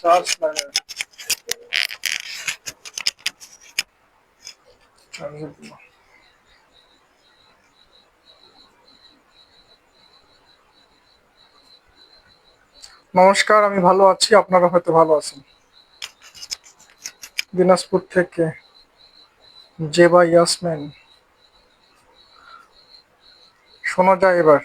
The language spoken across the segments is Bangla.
চার্জ লাগে নমস্কার, আমি ভালো আছি। আপনারা হয়তো ভালো আছেন। দিনাজপুর থেকে জেবা ইয়াসমিন। শোনা যায় এবার?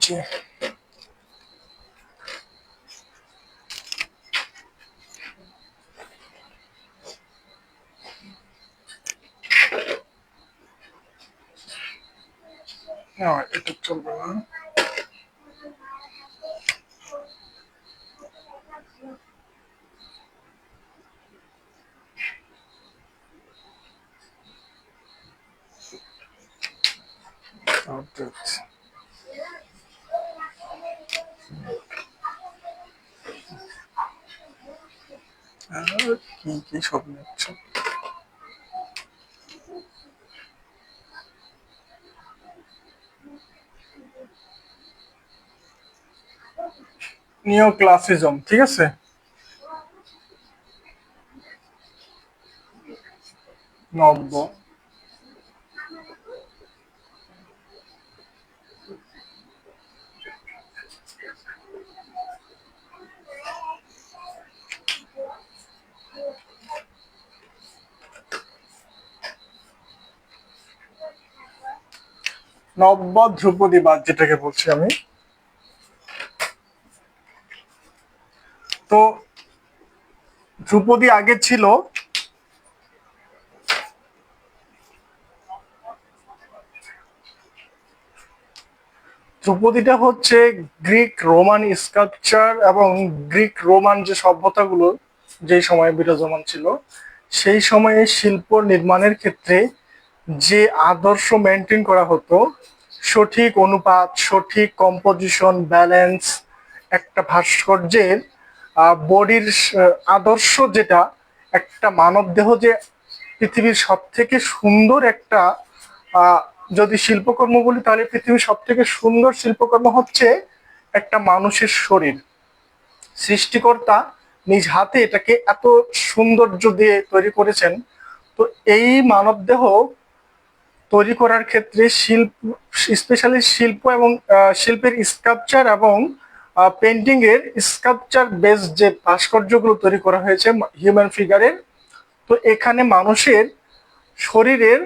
জি, না এটা চলবে না। কি কি সব নিচ্ছে নিও ক্লাসিজম, ঠিক আছে। নব্য নব্য ধ্রুপদীবাদ যেটাকে বলছি আমি। তো ধ্রুপদী আগে ছিল ধ্রুপদীটা হচ্ছে গ্রিক রোমান স্কাল্পচার এবং গ্রিক রোমান যে সভ্যতাগুলো যে সময়ে বিরাজমান ছিল, সেই সময়ে শিল্প নির্মাণের ক্ষেত্রে যে আদর্শ মেনটেন করা হতো, সঠিক অনুপাত, সঠিক কম্পোজিশন, ব্যালেন্স, একটা ভাস্কর্যের বডির আদর্শ, যেটা একটা মানব দেহ যে পৃথিবীর সব থেকে সুন্দর একটা যদি শিল্পকর্ম বলি, তাহলে পৃথিবীর সব থেকে সুন্দর শিল্পকর্ম হচ্ছে একটা মানুষের শরীর। সৃষ্টিকর্তা নিজ হাতে এটাকে এত সৌন্দর্য দিয়ে তৈরি করেছেন। তো এই মানবদেহ তৈরি করার ক্ষেত্রে শিল্প, স্পেশালি শিল্প এবং শিল্পের স্কাল্পচার এবং পেন্টিং এর স্কাল্পচার বেস যে ভাস্কর্যগুলো তৈরি করা হয়েছে হিউম্যান ফিগারের, তো এখানে মানুষের শরীরের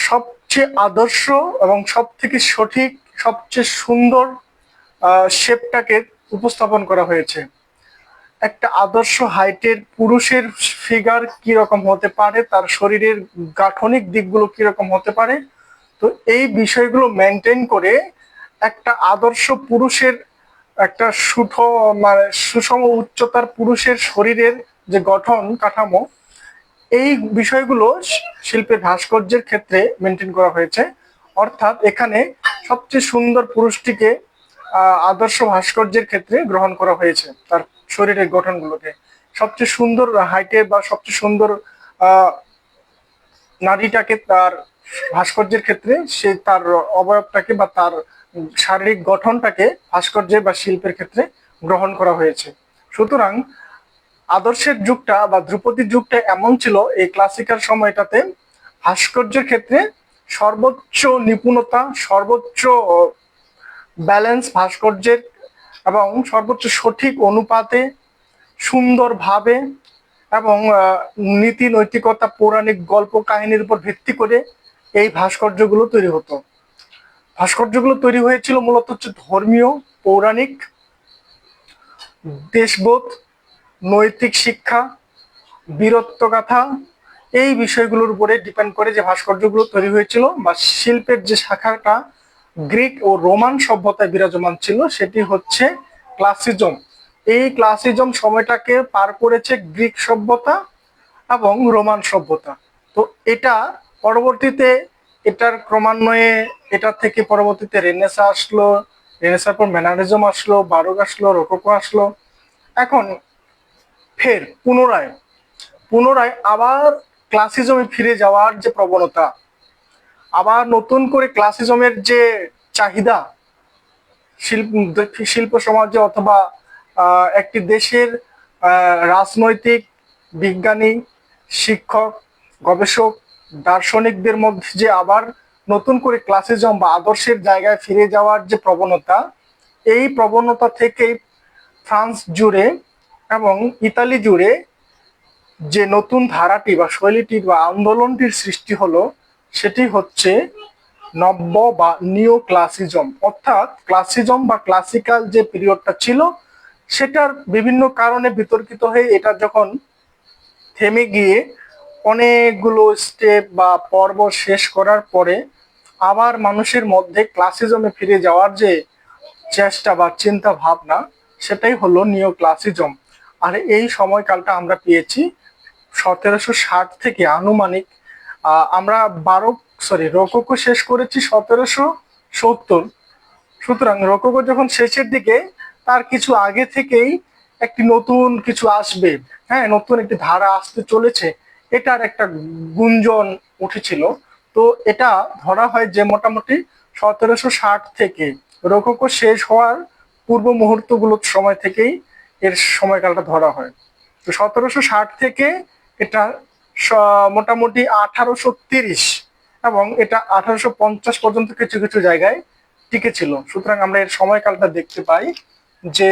সবচেয়ে আদর্শ এবং সব থেকে সঠিক, সবচেয়ে সুন্দর শেপটাকে উপস্থাপন করা হয়েছে। একটা আদর্শ হাইটের পুরুষের ফিগার কি রকম হতে পারে, তার শরীরের গাঠনিক দিকগুলো কি রকম হতে পারে, তো এই বিষয়গুলো মেনটেন করে একটা আদর্শ পুরুষের একটা মানে সুষম উচ্চতার পুরুষের শরীরের যে গঠন কাঠামো, এই বিষয়গুলো শিল্পের ভাস্কর্যের ক্ষেত্রে মেনটেন করা হয়েছে। অর্থাৎ এখানে সবচেয়ে সুন্দর পুরুষটিকে আদর্শ ভাস্কর্যের ক্ষেত্রে গ্রহণ করা হয়েছে। তার শরীরের গঠনগুলোকে সবচেয়ে সুন্দর হাইটে বা সবচেয়ে সুন্দর নারীটাকে তার ভাস্কর্যের ক্ষেত্রে সে তার অবয়বটাকে বা তার শারীরিক গঠনটাকে ভাস্কর্যের বা শিল্পের ক্ষেত্রে গ্রহণ করা হয়েছে। সুতরাং আদর্শের যুগটা বা ধ্রুপদীর যুগটা এমন ছিল, এই ক্লাসিক্যাল সময়টাতে ভাস্কর্যের ক্ষেত্রে সর্বোচ্চ নিপুণতা, সর্বোচ্চ ব্যালেন্স ভাস্কর্যের এবং সর্বোচ্চ সঠিক অনুপাতে, সুন্দরভাবে এবং নীতি নৈতিকতা, পৌরাণিক গল্প কাহিনীর উপর ভিত্তি করে এই ভাস্কর্যগুলো তৈরি হতো। ভাস্কর্যগুলো তৈরি হয়েছিল মূলত হচ্ছে ধর্মীয়, পৌরাণিক, দেশবোধ, নৈতিক শিক্ষা, বীরত্বগাথা, এই বিষয়গুলোর উপরে ডিপেন্ড করে যে ভাস্কর্যগুলো তৈরি হয়েছিল বা শিল্পের যে শাখাটা গ্রিক ও রোমান সভ্যতায় বিরাজমান ছিল, সেটি হচ্ছে ক্লাসিজম। এই ক্লাসিজম সময়টাকে পার করেছে গ্রিক সভ্যতা এবং রোমান সভ্যতা। তো এটা পরবর্তীতে এটার ক্রমান্বয়ে এটা থেকে পরবর্তীতে রেনেসা আসলো, রেনেসার পর ম্যানারিজম আসলো, বারোক আসলো, রোকোকো আসলো। এখন ফের পুনরায় পুনরায় আবার ক্লাসিজমে ফিরে যাওয়ার যে প্রবণতা, আবার নতুন করে ক্লাসিজমের যে চাহিদা শিল্প শিল্প সমাজে অথবা একটি দেশের রাজনৈতিক, বিজ্ঞানী, শিক্ষক, গবেষক, দার্শনিকদের মধ্যে যে আবার নতুন করে ক্লাসিজম বা আদর্শের জায়গায় ফিরে যাওয়ার যে প্রবণতা, এই প্রবণতা থেকেই ফ্রান্স জুড়ে এবং ইতালি জুড়ে যে নতুন ধারাটি বা শৈলীটির বা আন্দোলনটির সৃষ্টি হলো, সেটি হচ্ছে নব্য বা নিও ক্লাসিজম। অর্থাৎ ক্লাসিজম বা ক্লাসিক্যাল যে পিরিয়ডটা ছিল, সেটার বিভিন্ন কারণে বিতর্কিত হয়ে এটা যখন থেমে গিয়ে অনেকগুলো স্টেপ বা পর্ব শেষ করার পরে আবার মানুষের মধ্যে ক্লাসিজমে ফিরে যাওয়ার যে চেষ্টা বা চিন্তা ভাবনা, সেটাই হলো নিও ক্লাসিজম। আর এই সময়কালটা আমরা পেয়েছি 1760 থেকে আনুমানিক আমরা রোকোকো শেষ করেছি 1770। সুতরাং রোকোকো যখন শেষের দিকে, তার কিছু আগে থেকেই একটি নতুন কিছু আসবে, হ্যাঁ, নতুন একটি ধারা আসতে চলেছে, এটার একটা গুঞ্জন উঠেছিল। তো এটা ধরা হয় যে মোটামুটি 1760 থেকে রোকোকো শেষ হওয়ার পূর্ব মুহূর্তগুলোর সময় থেকেই এর সময়কালটা ধরা হয়। তো 1760 থেকে এটা মোটামুটি 1830 এবং এটা 1850 পর্যন্ত কিছু কিছু জায়গায় টিকে ছিল। সুতরাং আমরা এর সময়কালটা দেখতে পাই যে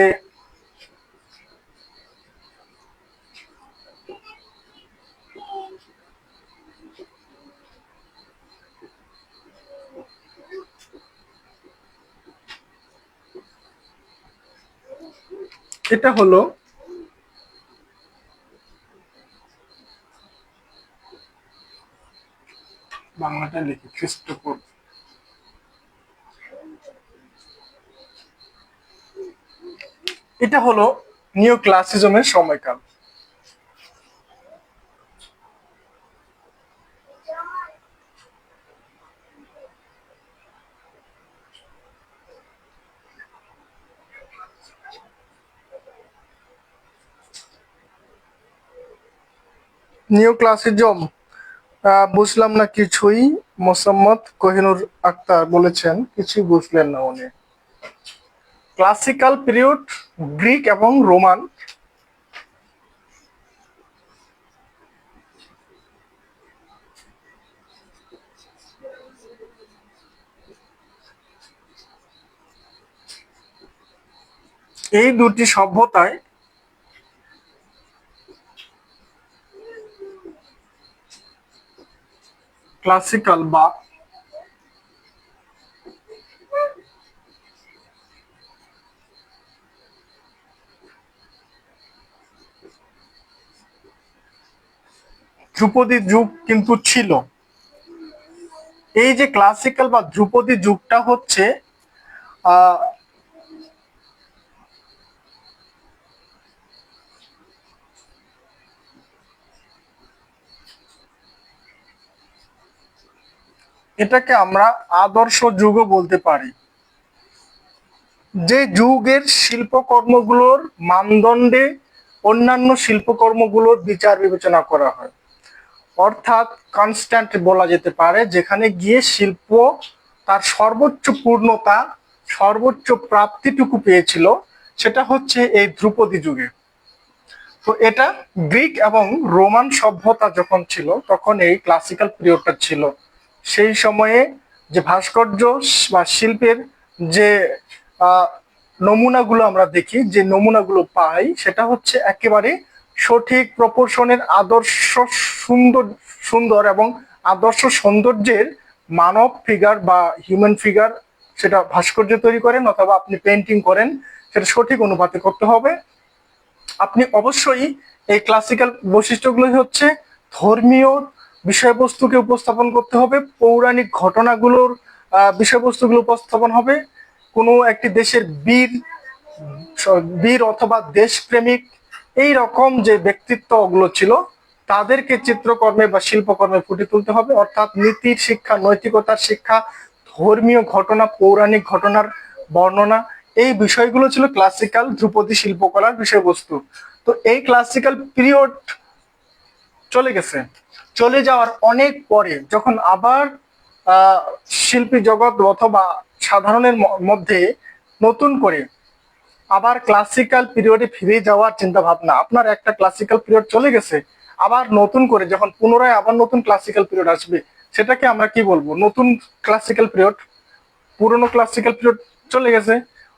এটা হলো বাংলাটা লিখি খ্রিস্টপূর্ব। এটা হলো নিও ক্লাসিজমের সময়কাল। নিও ক্লাসিজম বুঝলাম না কিছুই। মোসাম্মদ কোহিনুর আক্তার বলেছেন কিছুই বুঝলেন না উনি। ক্লাসিক্যাল পিরিয়ড, গ্রিক এবং রোমান। এই দুটি সভ্যতায় ক্লাসিক্যাল বা ধ্রুপদী যুগ কিন্তু ছিল। এই যে ক্লাসিক্যাল বা ধ্রুপদী যুগটা হচ্ছে আহ এটাকে আমরা আদর্শ যুগও বলতে পারি। যে যুগের শিল্পকর্মগুলোর মানদণ্ডে অন্যান্য শিল্পকর্মগুলোর বিচার বিবেচনা করা হয়, অর্থাৎ কনস্ট্যান্ট বলা যেতে পারে, যেখানে গিয়ে শিল্প তার সর্বোচ্চ পূর্ণতা, সর্বোচ্চ প্রাপ্তিটুকু পেয়েছিল, সেটা হচ্ছে এই ধ্রুপদী যুগে। তো এটা গ্রিক এবং রোমান সভ্যতা যখন ছিল, তখন এই ক্লাসিক্যাল পিরিয়ডটা ছিল। সেই সময়ে যে ভাস্কর্য বা শিল্পের যে আহ, নমুনাগুলো আমরা দেখি, যে নমুনাগুলো পাই, সেটা হচ্ছে একেবারে সঠিক প্রপোর্শনের আদর্শ সুন্দর সুন্দর এবং আদর্শ সৌন্দর্যের মানব ফিগার বা হিউম্যান ফিগার, সেটা ভাস্কর্য তৈরি করেন অথবা আপনি পেন্টিং করেন, সেটা সঠিক অনুপাতে করতে হবে। আপনি অবশ্যই এই ক্লাসিক্যাল বৈশিষ্ট্যগুলোই হচ্ছে ধর্মীয় বিষয়বস্তুকে উপস্থাপন করতে হবে, পৌরাণিক ঘটনাগুলোর বিষয়বস্তুগুলো উপস্থাপন হবে, কোনো একটি দেশের বীর বীর অথবা দেশপ্রেমিক এই রকম যে ব্যক্তিত্ব ওগুলো ছিল, তাদেরকে চিত্রকর্মে বা শিল্পকর্মে ফুটিয়ে তুলতে হবে, অর্থাৎ নীতির শিক্ষা, নৈতিকতার শিক্ষা, ধর্মীয় ঘটনা, পৌরাণিক ঘটনার বর্ণনা, এই বিষয়গুলো ছিল ক্লাসিক্যাল ধ্রুপদী শিল্পকলার বিষয়বস্তু। তো এই ক্লাসিক্যাল পিরিয়ড চলে গেছে। চলে যাওয়ার অনেক পরে যখন আবার আহ, শিল্পী জগৎ অথবা সাধারণের মধ্যে নতুন করে আবার ক্লাসিক্যাল পিরিয়ডে ফিরে যাওয়ার চিন্তা ভাবনা, আপনার একটা ক্লাসিক্যাল পিরিয়ড চলে গেছে, আবার নতুন করে যখন পুনরায় আবার নতুন ক্লাসিক্যাল পিরিয়ড আসবে, সেটাকে আমরা কি বলবো? নতুন ক্লাসিক্যাল পিরিয়ড। পুরনো ক্লাসিক্যাল পিরিয়ড চলে গেছে,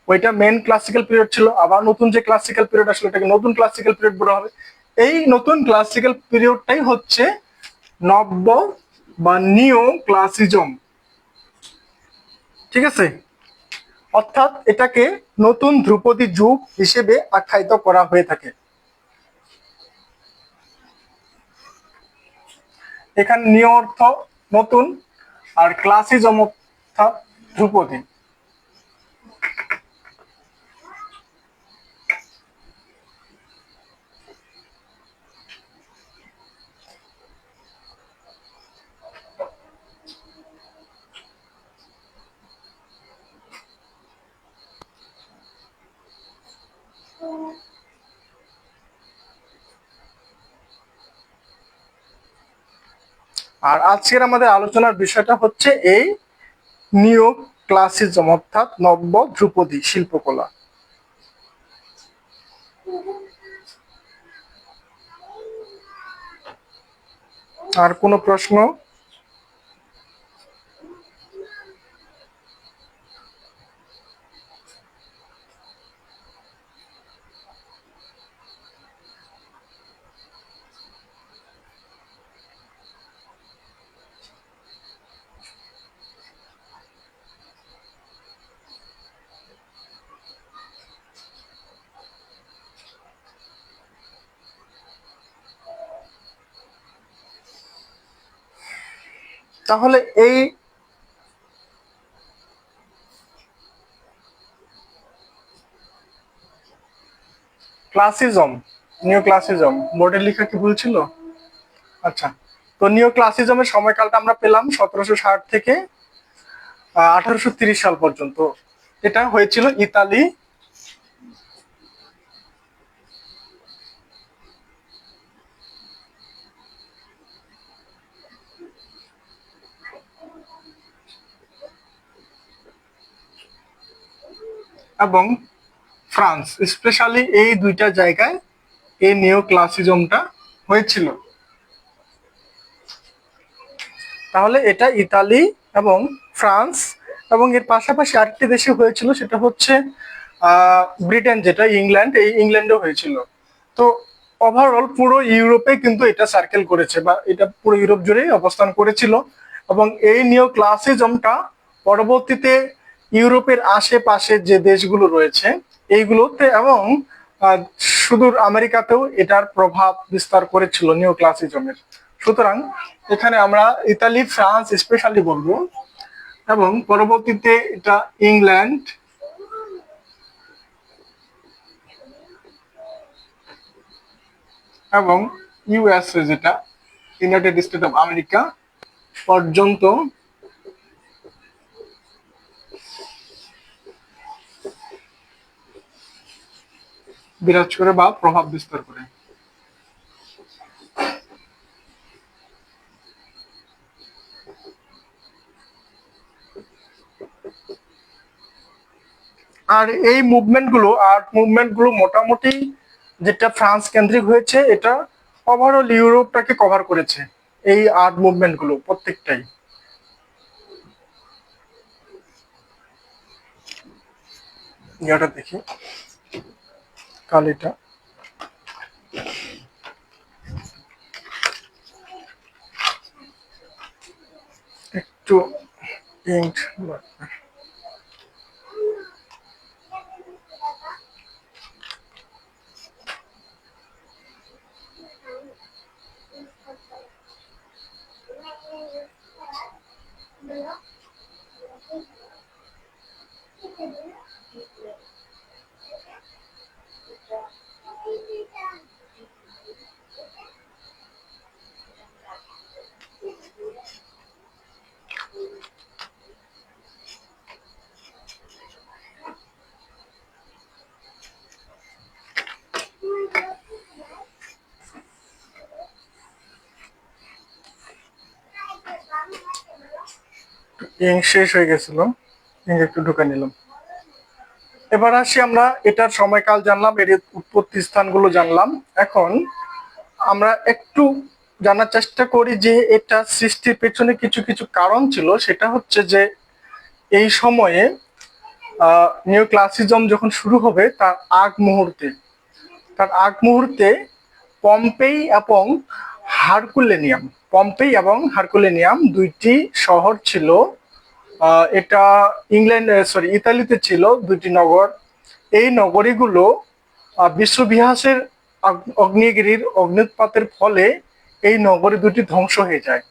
ওইটা মেন ক্লাসিক্যাল পিরিয়ড ছিল, আবার নতুন যে ক্লাসিক্যাল পিরিয়ড আসলে এটাকে নতুন ক্লাসিক্যাল পিরিয়ড বলা হবে। এই নতুন ক্লাসিক্যাল পিরিয়ডটাই হচ্ছে নব্য বা নিও ক্লাসিজম। ঠিক আছে, অর্থাৎ এটাকে নতুন ধ্রুপদী যুগ হিসেবে আখ্যায়িত করা হয়ে থাকে। এখানে নিও অর্থ নতুন, আর ক্লাসিজম অর্থাৎ ধ্রুপদী। আর আজকের আমাদের আলোচনার বিষয়টা হচ্ছে এই নিও ক্লাসিজম অর্থাৎ নব্য ধ্রুপদী শিল্পকলা। আর কোনো প্রশ্ন? তাহলে এই ক্লাসিজম, নিও ক্লাসিজম বোর্ডে লেখা কি ভুল ছিল? আচ্ছা, তো নিও ক্লাসিজমের সময়কালটা আমরা পেলাম 1760 থেকে 1830 সাল পর্যন্ত। এটা হয়েছিল ইতালি এবং ফ্রান্স, স্পেশালি এই দুইটা জায়গায় এই নিও ক্লাসিজমটা হয়েছিল। তাহলে এটা ইতালি এবং ফ্রান্স এবং এর পাশাপাশি আরেকটি দেশে হয়েছিল, সেটা হচ্ছে ব্রিটেন, যেটা ইংল্যান্ড, এই ইংল্যান্ডে হয়েছিল। তো ওভারঅল পুরো ইউরোপে কিন্তু এটা সার্কেল করেছে, বা এটা পুরো ইউরোপ জুড়েই অবস্থান করেছিল। এবং এই নিও ক্লাসিজমটা পরবর্তীতে ইউরোপের আশেপাশে যে দেশগুলো রয়েছে এইগুলোতে এবং আহ, সুদূর আমেরিকাতেও এটার প্রভাব বিস্তার করেছিল নিও ক্লাসিজমের। সুতরাং এখানে আমরা ইতালি, ফ্রান্স স্পেশালি বলবো, এবং পরবর্তীতে এটা ইংল্যান্ড এবং ইউএসএ, যেটা ইউনাইটেড স্টেট অফ আমেরিকা পর্যন্ত বিরাজ করে বা প্রভাব বিস্তার করে। আর এই মুভমেন্টগুলো, আর্ট মুভমেন্টগুলো মোটামুটি যেটা ফ্রান্স কেন্দ্রিক হয়েছে, এটা ওভারঅল ইউরোপটাকে কভার করেছে এই আর্ট মুভমেন্টগুলো প্রত্যেকটাই। এটা দেখি কালিটা একটু ইঙ্ক। ইং শেষ হয়ে গেছিল, ইং একটু ঢুকে নিলাম। এবার আসি আমরা এটার সময়কাল জানলাম, এর উৎপত্তি স্থানগুলো জানলাম। এখন আমরা একটু জানার চেষ্টা করি যে এটা সৃষ্টির পেছনে কিছু কিছু কারণ ছিল। সেটা হচ্ছে যে এই সময়ে নিউ ক্লাসিজম যখন শুরু হবে তার আগ মুহূর্তে পম্পেই এবং হারকুলেনিয়াম দুইটি শহর ছিল। এটা ইতালিতে ছিল দুইটি নগর। এই নগরীগুলো বিশ্ববিহাসের অগ্নেয়গিরির অগ্নুৎপাতের ফলে এই নগরী দুটি ধ্বংস হয়ে যায়,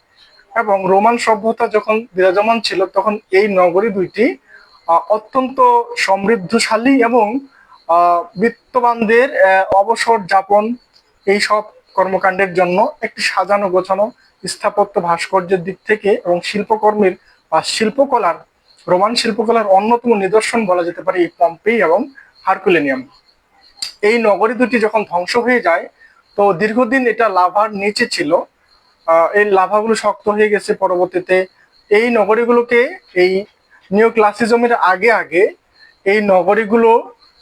এবং রোমান সভ্যতা যখন বিরাজমান ছিল তখন এই নগরী দুইটি অত্যন্ত সমৃদ্ধশালী এবং বিত্তবানদের অবসর যাপন এই সব কর্মকাণ্ডের জন্য একটি সাজানো গোছানো স্থাপত্য ভাস্কর্যের দিক থেকে এবং শিল্পকর্মের বা শিল্পকলার রোমান শিল্পকলার অন্যতম নিদর্শন বলা যেতে পারে এই পম্পেই এবং হারকুলেনিয়াম। এই নগরী দুটি যখন ধ্বংস হয়ে যায়, তো দীর্ঘদিন এটা লাভার নিচে ছিল। এই লাভাগুলো শক্ত হয়ে গেছে পরবর্তীতে। এই নগরীগুলোকে এই নিও ক্লাসিজমের আগে আগে এই নগরীগুলো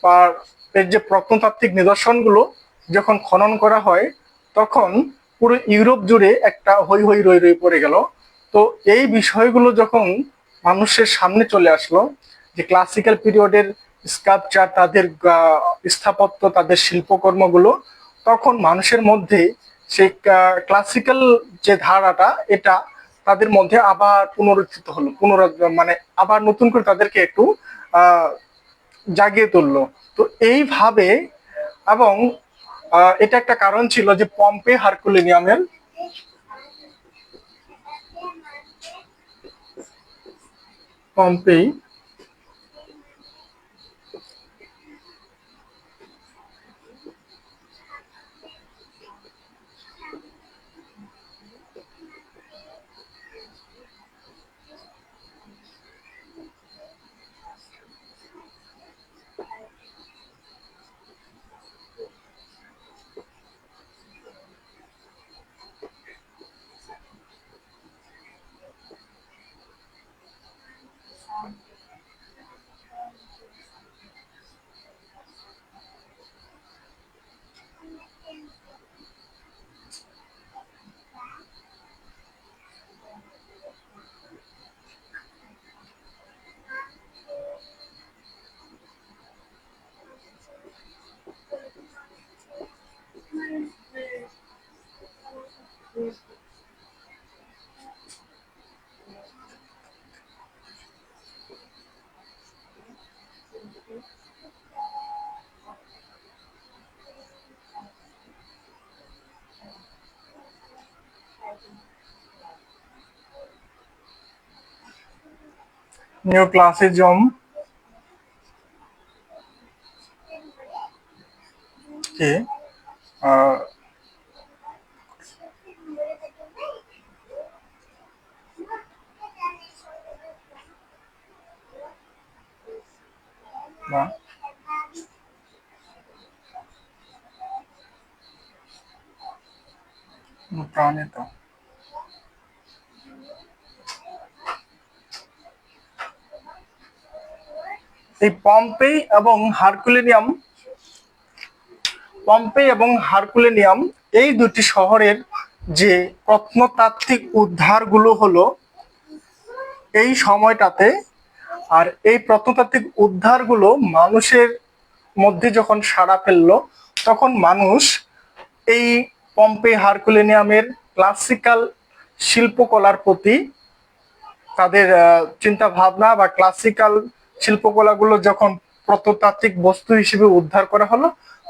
আর এর যে প্রত্নতাত্ত্বিক নিদর্শনগুলো যখন খনন করা হয়, তখন পুরো ইউরোপ জুড়ে একটা হই হই রই রই পড়ে গেল। তো এই বিষয়গুলো যখন মানুষের সামনে চলে আসলো, যে ক্লাসিক্যাল পিরিয়ডের স্কাল্পচার, তাদের স্থাপত্য, তাদের শিল্পকর্মগুলো, তখন মানুষের মধ্যে সেই ক্লাসিক্যাল যে ধারাটা এটা তাদের মধ্যে আবার পুনরুত্থিত হলো, মানে আবার নতুন করে তাদেরকে একটু জাগিয়ে তুললো। তো এইভাবে, এবং এটা একটা কারণ ছিল যে পম্পে হারকুলিনিয়ামের পম্পেই নিও ক্লাসিজম কে বা প্রাণিত এই পম্পেই এবং হারকুলিনিয়াম এই দুটি শহরের যে প্রত্নতাত্ত্বিক উদ্ধারগুলো হলো এই সময়টাতে। আর এই প্রত্নতাত্ত্বিক উদ্ধারগুলো মানুষের মধ্যে যখন সাড়া ফেললো, তখন মানুষ এই পম্পে হারকুলিনিয়ামের ক্লাসিক্যাল শিল্পকলার প্রতি তাদের চিন্তা ভাবনা বা ক্লাসিক্যাল শিল্পকলাগুলো যখন প্রত্নতাত্ত্বিক বস্তু হিসেবে উদ্ধার করা হলো,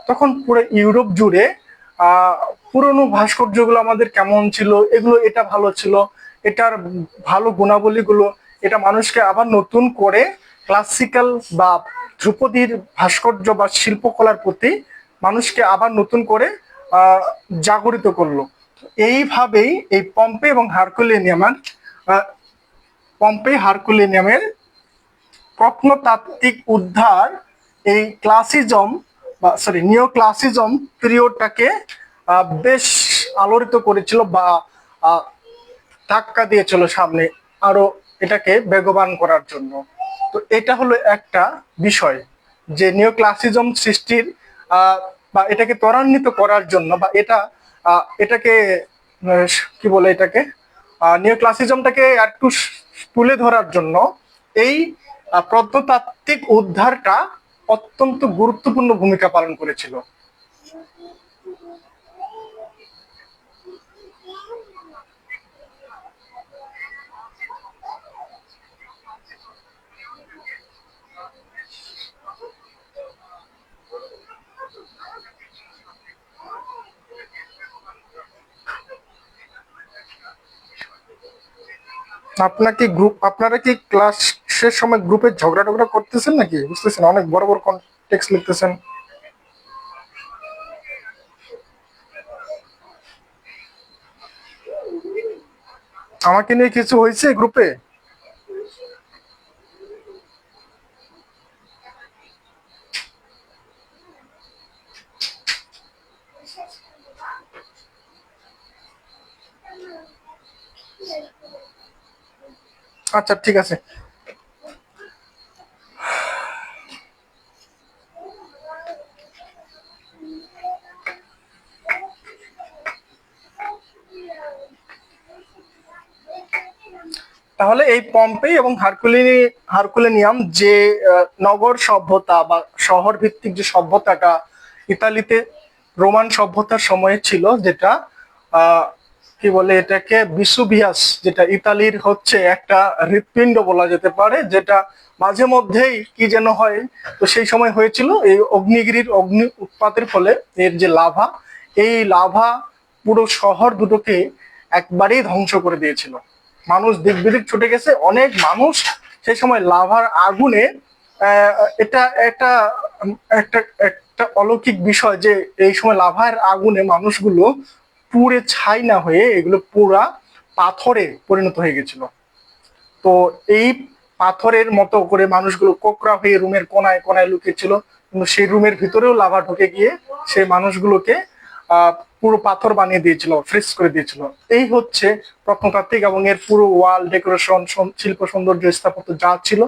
তখন পুরো ইউরোপ জুড়ে পুরনো ভাস্কর্যগুলো আমাদের কেমন ছিল, এগুলো এটা ভালো ছিল, এটার ভালো গুণাবলীগুলো, এটা মানুষকে আবার নতুন করে ক্লাসিক্যাল বা ধ্রুপদীর ভাস্কর্য বা শিল্পকলার প্রতি মানুষকে আবার নতুন করে জাগরিত করলো। এইভাবেই এই পম্পে হারকুলিনিয়ামের প্রত্নতাত্ত্বিক উদ্ধার এই নিও ক্লাসিজম পিরিয়ডটাকে বেশ আলোড়িত করেছিল বা ধাক্কা দিয়েছিল সামনে, আরো এটাকে বেগবান করার জন্য। তো এটা হলো একটা বিষয় যে নিও ক্লাসিজম সৃষ্টির বা এটাকে ত্বরান্বিত করার জন্য বা এটাকে কি বলে এটাকে নিও ক্লাসিজমটাকে একটু তুলে ধরার জন্য এই প্রত্নতাত্ত্বিক উদ্ধারটা অত্যন্ত গুরুত্বপূর্ণ ভূমিকা পালন করেছিল। আপনারা কি ক্লাসের সময় গ্রুপে ঝগড়া টগড়া করতেছেন নাকি? বুঝতেছেন, অনেক বড় বড় টেক্সট লিখতেছেন। আমাকে নিয়ে কিছু হয়েছে গ্রুপে? আচ্ছা ঠিক আছে। তাহলে এই পম্পেই এবং হারকুলিনিয়াম যে নগর সভ্যতা বা শহর ভিত্তিক যে সভ্যতাটা ইতালিতে রোমান সভ্যতার সময়ে ছিল, যেটা কি বলে এটাকে বিসুভিয়াস, যেটা ইতালির হচ্ছে একটা হৃৎপিণ্ড বলা যেতে পারে, যেটা মাঝে মধ্যেই কি যেন হয়। তো সেই সময় হয়েছিল এই অগ্নিগিরির অগ্নি উৎপাতের ফলে এর যে লাভা, এই লাভা পুরো শহর দুটোকে একবারেই ধ্বংস করে দিয়েছিল। মানুষ দিক বিদিক ছুটে গেছে, অনেক মানুষ সেই সময় লাভার আগুনে আহ, এটা একটা একটা একটা অলৌকিক বিষয় যে এই সময় লাভার আগুনে মানুষগুলো পুড়ে ছাই না হয়ে এগুলো পুরা পাথরে পরিণত হয়ে গেছিল। তো এই পাথরের মতো করে মানুষগুলো কোকড়া হয়ে রুমের কোনায় কোনায় লুকিয়েছিল, কিন্তু সেই রুমের ভিতরেও লাভা ঢুকে গিয়ে সেই মানুষগুলোকে পুরো পাথর বানিয়ে দিয়েছিল, ফ্রিজ করে দিয়েছিল। এই হচ্ছে প্রত্নতাত্ত্বিক এবং এর পুরো ওয়াল ডেকোরেশন, শিল্প সৌন্দর্য, স্থাপত্য যা ছিল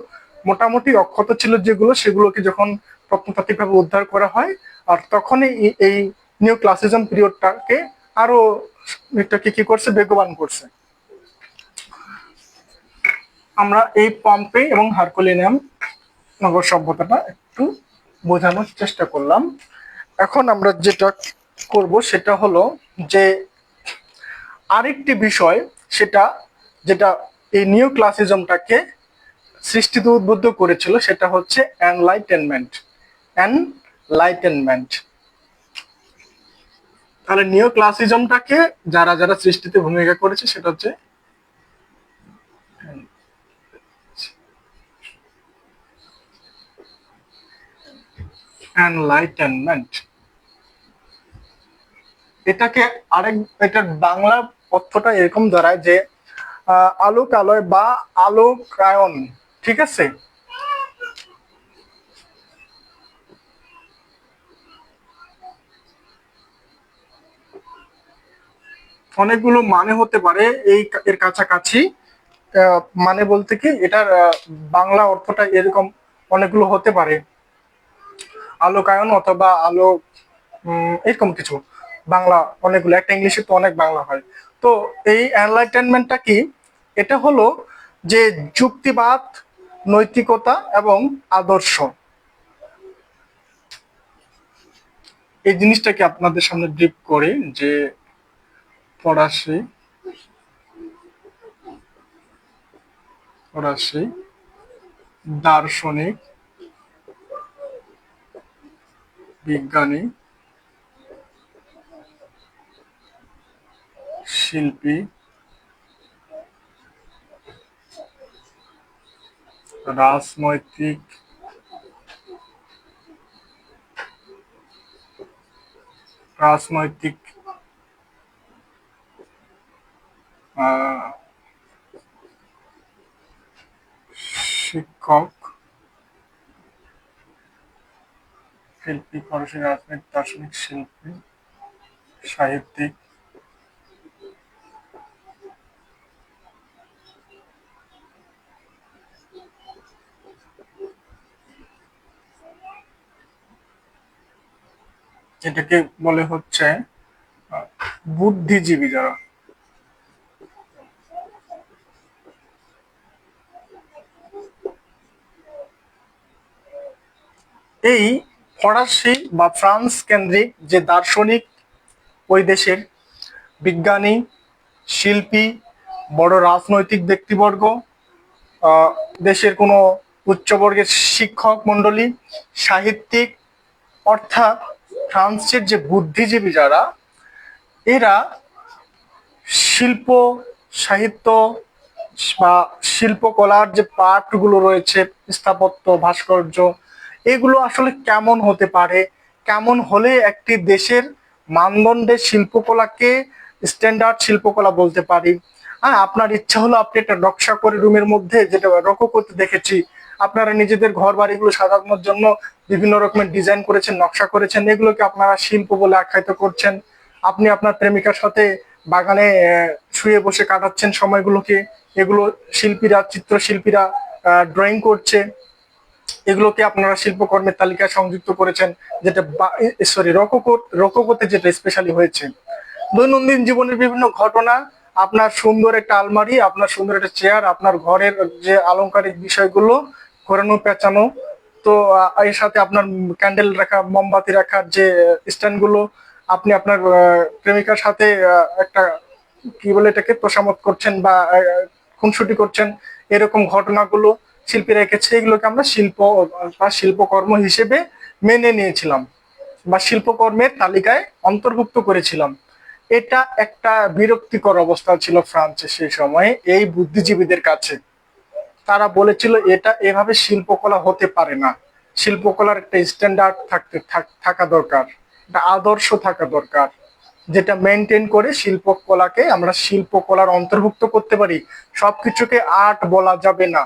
মোটামুটি অক্ষত ছিল যেগুলো, সেগুলোকে যখন প্রত্নতাত্ত্বিক ভাবে উদ্ধার করা হয়, আর তখনই এই নিউ ক্লাসিজম পিরিয়ডটাকে আরো এটাকে কি করছে, বেগবান করছে। আমরা এই পম্পে এবং হারকুলিনিয়াম নগর সভ্যতাটা একটু বোঝানোর চেষ্টা করলাম। এখন আমরা যেটা করব সেটা হলো যে আরেকটি বিষয়, সেটা যেটা এই নিউ ক্লাসিজমটাকে সৃষ্টিতে উদ্বুদ্ধ করেছিল, সেটা হচ্ছে এনলাইটেনমেন্ট। তাহলে নিউ ক্লাসিজমটাকে যারা যারা সৃষ্টিতে ভূমিকা করেছে সেটা হচ্ছে এনলাইটেনমেন্ট। এটাকে এটার বাংলা অর্থটা এরকম দাঁড়ায় যে আলোক আলয় বা আলোকায়ন। ঠিক আছে। অনেকগুলো মানে হতে পারে এর কাছাকাছি। মানে বলতে কি এটার বাংলা অর্থটা এরকম অনেকগুলো হতে পারে, আলোকায়ন অথবা আলো, এরকম কিছু বাংলা অনেকগুলো, একটা ইংলিশে তো অনেক বাংলা হয়। তো এই এনলাইটেনমেন্টটা কি? এটা হলো যে যুক্তিবাদ, নৈতিকতা এবং আদর্শ, এই জিনিসটাকে আপনাদের সামনে ডিপ করে যে ফরাসি ফরাসি দার্শনিক, বিজ্ঞানী, শিল্পী, রাজনৈতিক রাজনৈতিক আহ, শিক্ষক, শিল্পী, ফরাসি রাজনৈতিক দার্শনিক, শিল্পী, সাহিত্যিক, এটাকে বলে হচ্ছে বুদ্ধিজীবী যারা। এই ফরাসি বা ফ্রান্স কেন্দ্রিক যে দার্শনিক, ওই দেশের বিজ্ঞানী, শিল্পী, বড় রাজনৈতিক ব্যক্তিবর্গ, দেশের কোনো উচ্চবর্গের শিক্ষক মণ্ডলী, সাহিত্যিক, অর্থাৎ ফ্রান্সের যে বুদ্ধিজীবী যারা, এরা শিল্প, সাহিত্য বা শিল্পকলার যে পার্টগুলো রয়েছে, স্থাপত্য, ভাস্কর্য, এগুলো আসলে কেমন হতে পারে, কেমন হলে একটি দেশের মানদণ্ডের শিল্পকলাকে স্ট্যান্ডার্ড শিল্পকলা বলতে পারি। হ্যাঁ, আপনার ইচ্ছা হলো আপনি একটা নকশা করে রুমের মধ্যে, যেটা রোকোকোতে দেখেছি, আপনারা নিজেদের ঘর বাড়িগুলো সাজানোর জন্য বিভিন্ন রকমের ডিজাইন করেছেন, নকশা করেছেন, এগুলোকে আপনারা শিল্প বলে আখ্যায়িত করছেন। আপনি আপনার প্রেমিকার সাথে বাগানে শুয়ে বসে কাটাচ্ছেন সময়গুলোকে, এগুলো শিল্পীরা, চিত্রশিল্পীরা ড্রয়িং করছে, এগুলোকে আপনারা শিল্পকর্মের তালিকায় সংযুক্ত করেছেন, যেটা সরি রোকোকোতে যেটা স্পেশালি হয়েছে। দৈনন্দিন জীবনের বিভিন্ন ঘটনা, আপনার সুন্দর একটা আলমারি, আপনার সুন্দর একটা চেয়ার, আপনার ঘরের যে আলংকারিক বিষয়গুলো ঘোরানো পেঁচানো, তো এর সাথে আপনার ক্যান্ডেল রাখা, মোমবাতি রাখার যে স্ট্যান্ডগুলো, আপনি আপনার প্রেমিকার সাথে একটা কি বলে এটাকে তোষামত করছেন বা খুনসুটি করছেন, এরকম ঘটনাগুলো শিল্পীরা এঁকেছে। এগুলোকে আমরা শিল্প বা শিল্পকর্ম হিসেবে মেনে নিয়েছিলাম বা শিল্পকর্মের তালিকায় অন্তর্ভুক্ত করেছিলাম। এটা একটা বিরক্তিকর অবস্থা ছিল ফ্রান্সে সেই সময়ে এই বুদ্ধিজীবীদের কাছে। তারা বলেছিল এটা এভাবে শিল্পকলা হতে পারে না, শিল্পকলার একটা স্ট্যান্ডার্ড থাকা দরকার, একটা আদর্শ থাকা দরকার, যেটা মেনটেন করে শিল্পকলাকে আমরা শিল্পকলার অন্তর্ভুক্ত করতে পারি। সবকিছুকে আর্ট বলা যাবে না,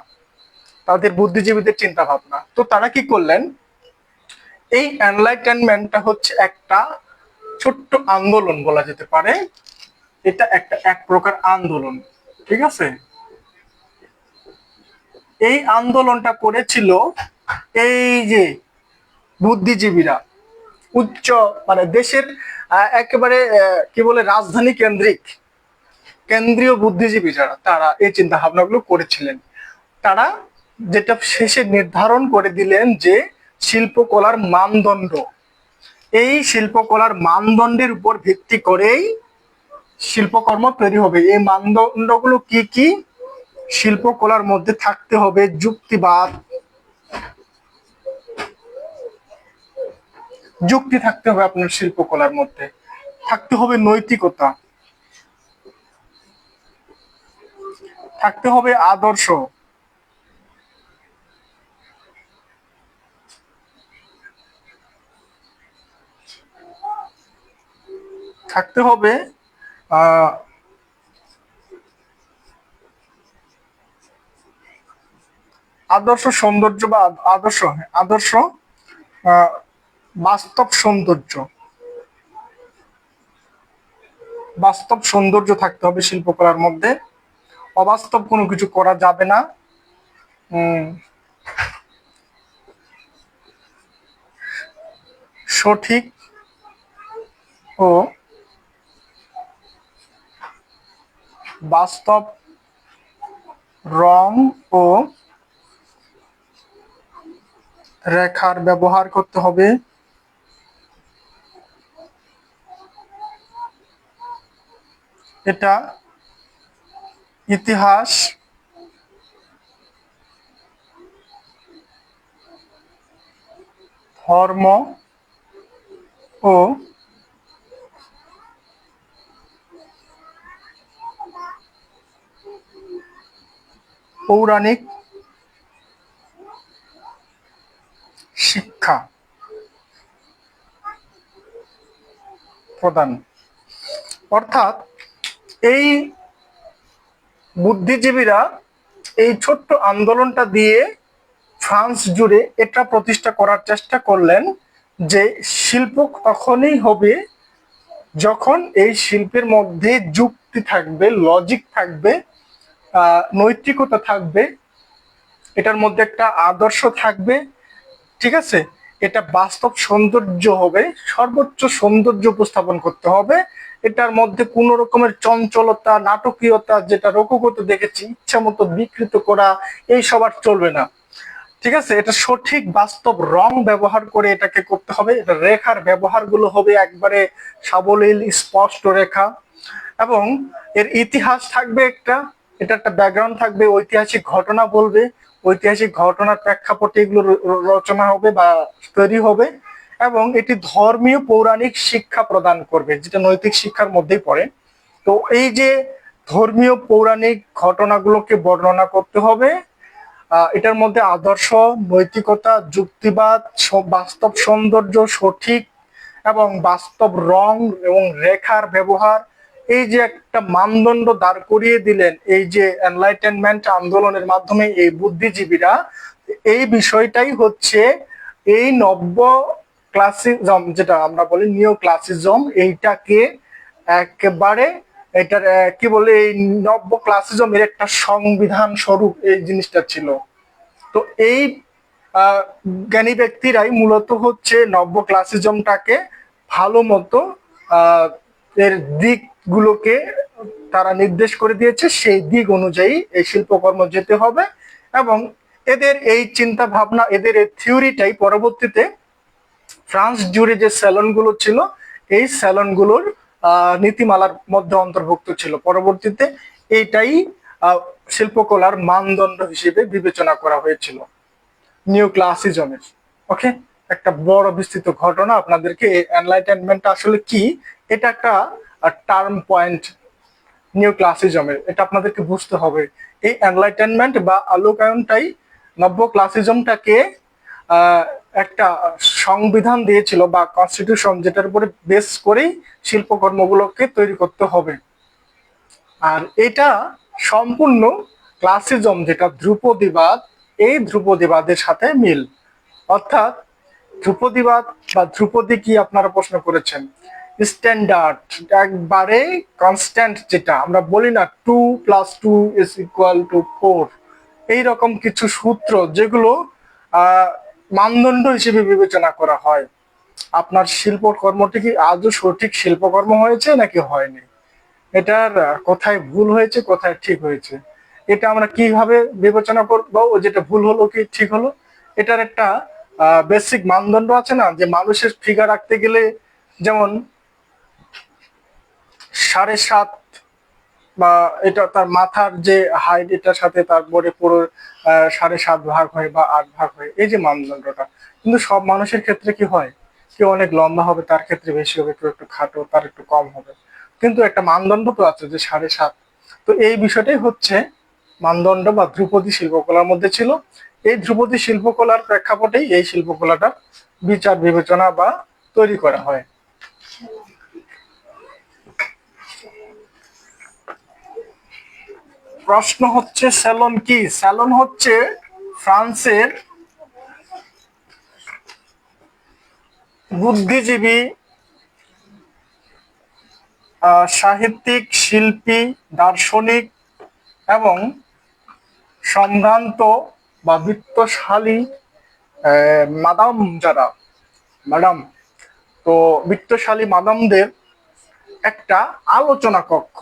তাদের বুদ্ধিজীবীদের চিন্তা ভাবনা। তো তারা কি করলেন, এই এনলাইটেনমেন্টটা হচ্ছে একটা ছোট্ট আন্দোলন বলা যেতে পারে, এটা একটা এক প্রকার আন্দোলন, ঠিক আছে। এই আন্দোলনটা করেছিল এই যে বুদ্ধিজীবীরা, উচ্চ মানে দেশের একেবারে কি বলে রাজধানী কেন্দ্রিক কেন্দ্রীয় বুদ্ধিজীবী যারা, তারা এই চিন্তা ভাবনাগুলো করেছিলেন। তারা যেটা শেষে নির্ধারণ করে দিলেন যে শিল্পকলার মানদণ্ড, এই শিল্পকলার মানদণ্ডের উপর ভিত্তি করেই শিল্পকর্ম তৈরি হবে। এই মানদণ্ডগুলো কি কি? শিল্পকলার মধ্যে থাকতে হবে যুক্তিবাদ, যুক্তি থাকতে হবে আপনার শিল্পকলার মধ্যে, থাকতে হবে নৈতিকতা, থাকতে হবে আদর্শ, থাকতে হবে আহ আদর্শ সৌন্দর্য বা আদর্শ, আদর্শ আহ বাস্তব সৌন্দর্য, বাস্তব সৌন্দর্য থাকতে হবে শিল্পকলার মধ্যে। অবাস্তব কোনো কিছু করা যাবে না। সঠিক ও বাস্তব রং ও রেখার ব্যবহার করতে হবে। এটা ইতিহাস, ধর্ম ও পৌরাণিক শিক্ষা প্রদান। অর্থাৎ এই বুদ্ধিজীবীরা এই ছোট্ট আন্দোলনটা দিয়ে ফ্রান্স জুড়ে এটা প্রতিষ্ঠা করার চেষ্টা করলেন যে শিল্প তখনই হবে যখন এই শিল্পের মধ্যে যুক্তি থাকবে, লজিক থাকবে, নৈতিকতা থাকবে, এটার মধ্যে একটা আদর্শ থাকবে, ঠিক আছে। এটা বাস্তব সৌন্দর্য হবে, সর্বোচ্চ সৌন্দর্য উপস্থাপন করতে হবে। এটার মধ্যে কোনো রকমের চঞ্চলতা, নাটকীয়তা, যেটা রোককোতে দেখেছি ইচ্ছা মতো বিকৃত করা, এই সবার চলবে না। ঠিক আছে, এটা সঠিক বাস্তব রং ব্যবহার করে এটাকে করতে হবে। এটা রেখার ব্যবহারগুলো হবে একবারে সাবলীল, স্পষ্ট রেখা, এবং এর ইতিহাস থাকবে একটা, এটা একটা ব্যাকগ্রাউন্ড থাকবে, ঐতিহাসিক ঘটনা বলবে, ঐতিহাসিক ঘটনার প্রেক্ষাপটে এগুলো রচনা হবে বা তৈরি হবে, এবং এটি ধর্মীয় পৌরাণিক শিক্ষা প্রদান করবে, যেটা নৈতিক শিক্ষার মধ্যেই পড়ে। তো এই যে ধর্মীয় পৌরাণিক ঘটনাগুলোকে বর্ণনা করতে হবে, এটার মধ্যে আদর্শ, নৈতিকতা, যুক্তিবাদ, বাস্তব সৌন্দর্য, সঠিক এবং বাস্তব রং এবং রেখার ব্যবহার, এই যে একটা মানদণ্ড দাঁড় করিয়ে দিলেন এই যে এনলাইটেনমেন্ট আন্দোলনের মাধ্যমে এই বুদ্ধিজীবীরা, এই বিষয়টাই হচ্ছে এই নব্য ক্লাসিজম, যেটা আমরা বলি নিও ক্লাসিজম, এইটাকে একেবারে এটার কি বলে, এই নব্য ক্লাসিজমের একটা সংবিধান স্বরূপ এই জিনিসটা ছিল। তো এই জ্ঞানী ব্যক্তিরাই মূলত হচ্ছে নব্য ক্লাসিজমটাকে ভালো মতো এর দিকগুলোকে তারা নির্দেশ করে দিয়েছে, সেই দিক অনুযায়ী এই শিল্পকর্ম যেতে হবে। এবং এদের এই চিন্তা ভাবনা, এদের এই থিওরিটাই পরবর্তীতে ফ্রান্স জুড়ে যে স্যালনগুলো ছিল, এই স্যালনগুলোর নীতিমালার মধ্যে অন্তর্ভুক্ত ছিল। পরবর্তীতে এইটাই শিল্পকলার মানদণ্ড হিসেবে বিবেচনা করা হয়েছিল নিউ ক্লাসিজমের। ওকে, একটা বড় বিস্তৃত ঘটনা আপনাদেরকে, এই এনলাইটেনমেন্ট আসলে কি, এটা একটা টার্ম পয়েন্ট নিউ ক্লাসিজমের, এটা আপনাদেরকে বুঝতে হবে। এই এনলাইটেনমেন্ট বা আলোকায়নটাই নব্য ক্লাসিজমটাকে একটা সংবিধান দিয়েছিল বা কনস্টিটিউশন, যেটার উপরে বেস করেই শিল্পকর্মগুলোকে তৈরি করতে হবে। আর এটা সম্পূর্ণ ক্লাসিজম, যেটা ধ্রুপদীবাদ, এই ধ্রুপদীবাদের সাথে মিল। অর্থাৎ ধ্রুপদীবাদ বা ধ্রুপদী কি আপনারা প্রশ্ন করেছেন, স্ট্যান্ডার্ড, একবারে কনস্ট্যান্ট, যেটা আমরা বলি না 2+2=4, এইরকম কিছু সূত্র যেগুলো মানদণ্ড হিসেবে বিবেচনা করা হয়। আপনার শিল্পকর্মটি কি আদৌ সঠিক শিল্পকর্ম হয়েছে নাকি হয়নি, এটার কোথায় ভুল হয়েছে কোথায় ঠিক হয়েছে, এটা আমরা কিভাবে বিবেচনা করবো, যেটা ভুল হলো কি ঠিক হলো। এটার একটা বেসিক মানদণ্ড আছে না, যে মানুষের ফিগার রাখতে গেলে যেমন 7.5 বা এটা তার মাথার যে হাইট, এটার সাথে তারপরে পুরো 7.5 ভাগ হয় বা 8 ভাগ হয়, এই যে মানদণ্ডটা। কিন্তু সব মানুষের ক্ষেত্রে কি হয়, কেউ অনেক লম্বা হবে তার ক্ষেত্রে বেশি হবে, কেউ একটু খাটো তার একটু কম হবে, কিন্তু একটা মানদণ্ড তো আছে যে 7.5। তো এই বিষয়টাই হচ্ছে মানদণ্ড বা ধ্রুপদী শিল্পকলার মধ্যে ছিল। এই ধ্রুপদী শিল্পকলার প্রেক্ষাপটেই এই শিল্পকলাটা বিচার বিবেচনা বা তৈরি করা হয়। প্রশ্ন হচ্ছে স্যালন কি? স্যালন হচ্ছে ফ্রান্সের বুদ্ধিজীবী, সাহিত্যিক, শিল্পী, দার্শনিক এবং সম্ভ্রান্ত বা বিত্তশালী মাদাম, যারা ম্যাডাম, তো বিত্তশালী মাদামদের একটা আলোচনা কক্ষ।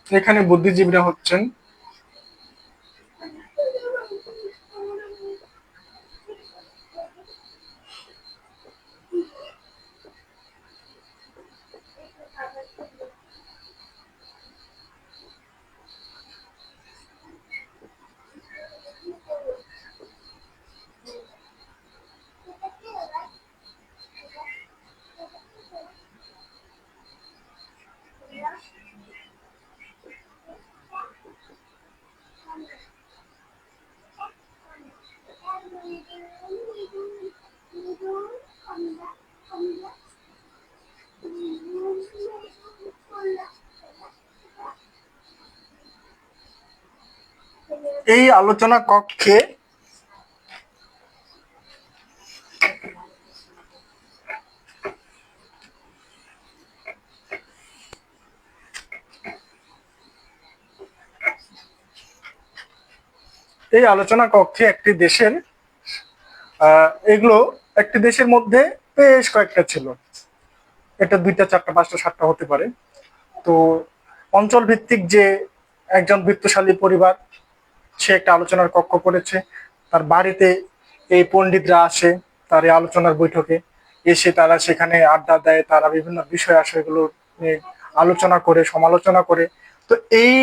এখানে বুদ্ধিজীবীরা হচ্ছেন এই আলোচনা কক্ষে এই আলোচনা কক্ষে একটি দেশের এগুলো একটি দেশের মধ্যে বেশ কয়েকটা ছিল, এটা 2টা 4টা 5টা 7টা হতে পারে। তো অঞ্চল ভিত্তিক যে একজন বিত্তশালী পরিবার, সে একটা আলোচনার কক্ষ করেছে, তার বাড়িতে এই পণ্ডিতরা আসে তার এই আলোচনার বৈঠকে, এসে তারা সেখানে আড্ডা দেয়, তারা বিভিন্ন বিষয় আসে এগুলো নিয়ে আলোচনা করে সমালোচনা করে। তো এই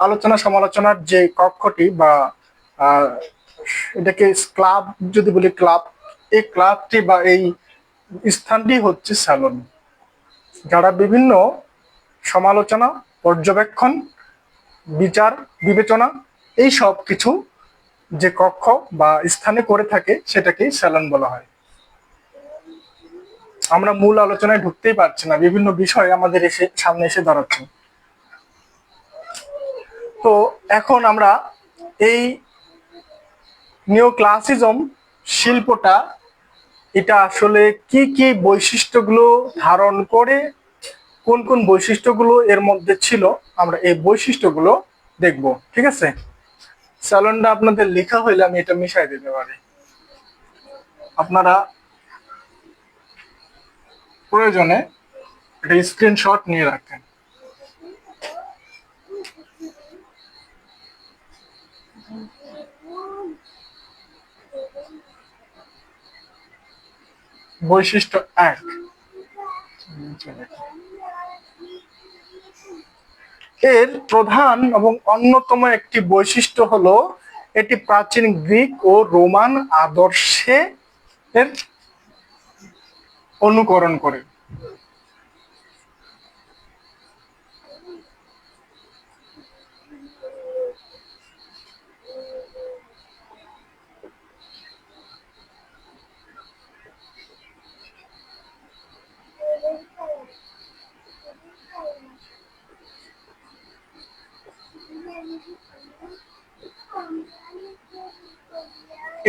আলোচনা সমালোচনার যে কক্ষটি বা এটাকে ক্লাব যদি বলি, ক্লাব, এই ক্লাবটি বা এই স্থানটি হচ্ছে স্যালন, যারা বিভিন্ন সমালোচনা, পর্যবেক্ষণ, বিচার বিবেচনা এই সব কিছু যে কক্ষ বা স্থানে করে থাকে সেটাকেই স্যালন বলা হয়। আমরা মূল আলোচনায় ঢুকতেই পারছি না, বিভিন্ন বিষয় আমাদের সামনে এসে দাঁড়াচ্ছে। তো এখন আমরা এই নিও ক্লাসিজম শিল্পটা, এটা আসলে কি কি বৈশিষ্ট্যগুলো ধারণ করে, কোন কোন বৈশিষ্ট্যগুলো এর মধ্যে ছিল, আমরা এই বৈশিষ্ট্যগুলো দেখব। ঠিক আছে, স্যালনটা আপনাদের লেখা হইলে আমি এটা মিশাই দিতে পারি, আপনারা প্রয়োজনে একটা স্ক্রিনশট নিয়ে রাখেন। বৈশিষ্ট্য 1, এর প্রধান এবং অন্যতম একটি বৈশিষ্ট্য হলো এটি প্রাচীন গ্রিক ও রোমান আদর্শে এর অনুকরণ করে।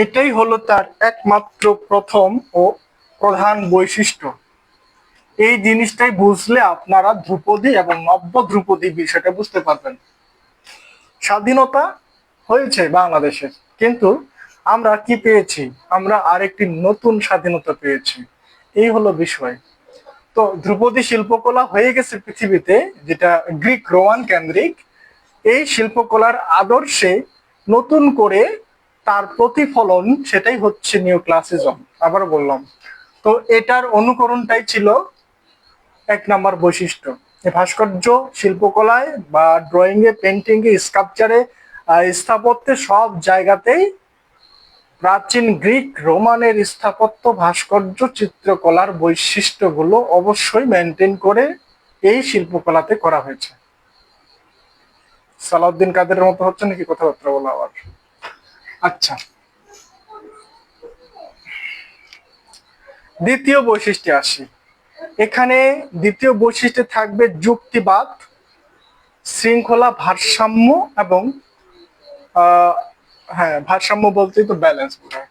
এটাই হলো তার একমাত্র প্রথম ও প্রধান বৈশিষ্ট্য। এই জিনিসটাই বুঝলে আপনারা ধ্রুপদী এবং নব্য ধ্রুপদী বিষয়টা বুঝতে পারবেন। স্বাধীনতা হয়েছে বাংলাদেশের, কিন্তু আমরা কি পেয়েছি? আমরা আরেকটি নতুন স্বাধীনতা পেয়েছি, এই হলো বিষয়। তো ধ্রুপদী শিল্পকলা হয়ে গেছে পৃথিবীতে, যেটা গ্রিক রোমান কেন্দ্রিক। এই শিল্পকলার আদর্শে নতুন করে তার প্রতিফলন, সেটাই হচ্ছে নিও ক্লাসিজম। আবার বললাম, তো এটার অনুকরণটাই ছিল 1 নম্বর বৈশিষ্ট্য। ভাস্কর্য শিল্পকলায় বা ড্রয়িং এ, পেন্টিং এ, স্কাল্পচারে, স্থাপত্যে সব জায়গাতেই প্রাচীন গ্রিক রোমানের স্থাপত্য, ভাস্কর্য, চিত্রকলার বৈশিষ্ট্যগুলো অবশ্যই মেনটেন করে এই শিল্পকলাতে করা হয়েছে। সালাউদ্দিন কাদের মতো হচ্ছে নাকি কথাবার্তা বলা আবার? আচ্ছা, দ্বিতীয় বৈশিষ্ট্যে আসি। এখানে দ্বিতীয় বৈশিষ্ট্যে থাকবে যুক্তিবাদ, শৃঙ্খলা, ভারসাম্য এবং হ্যাঁ, ভারসাম্য বলতেই তো ব্যালেন্স বোঝায়।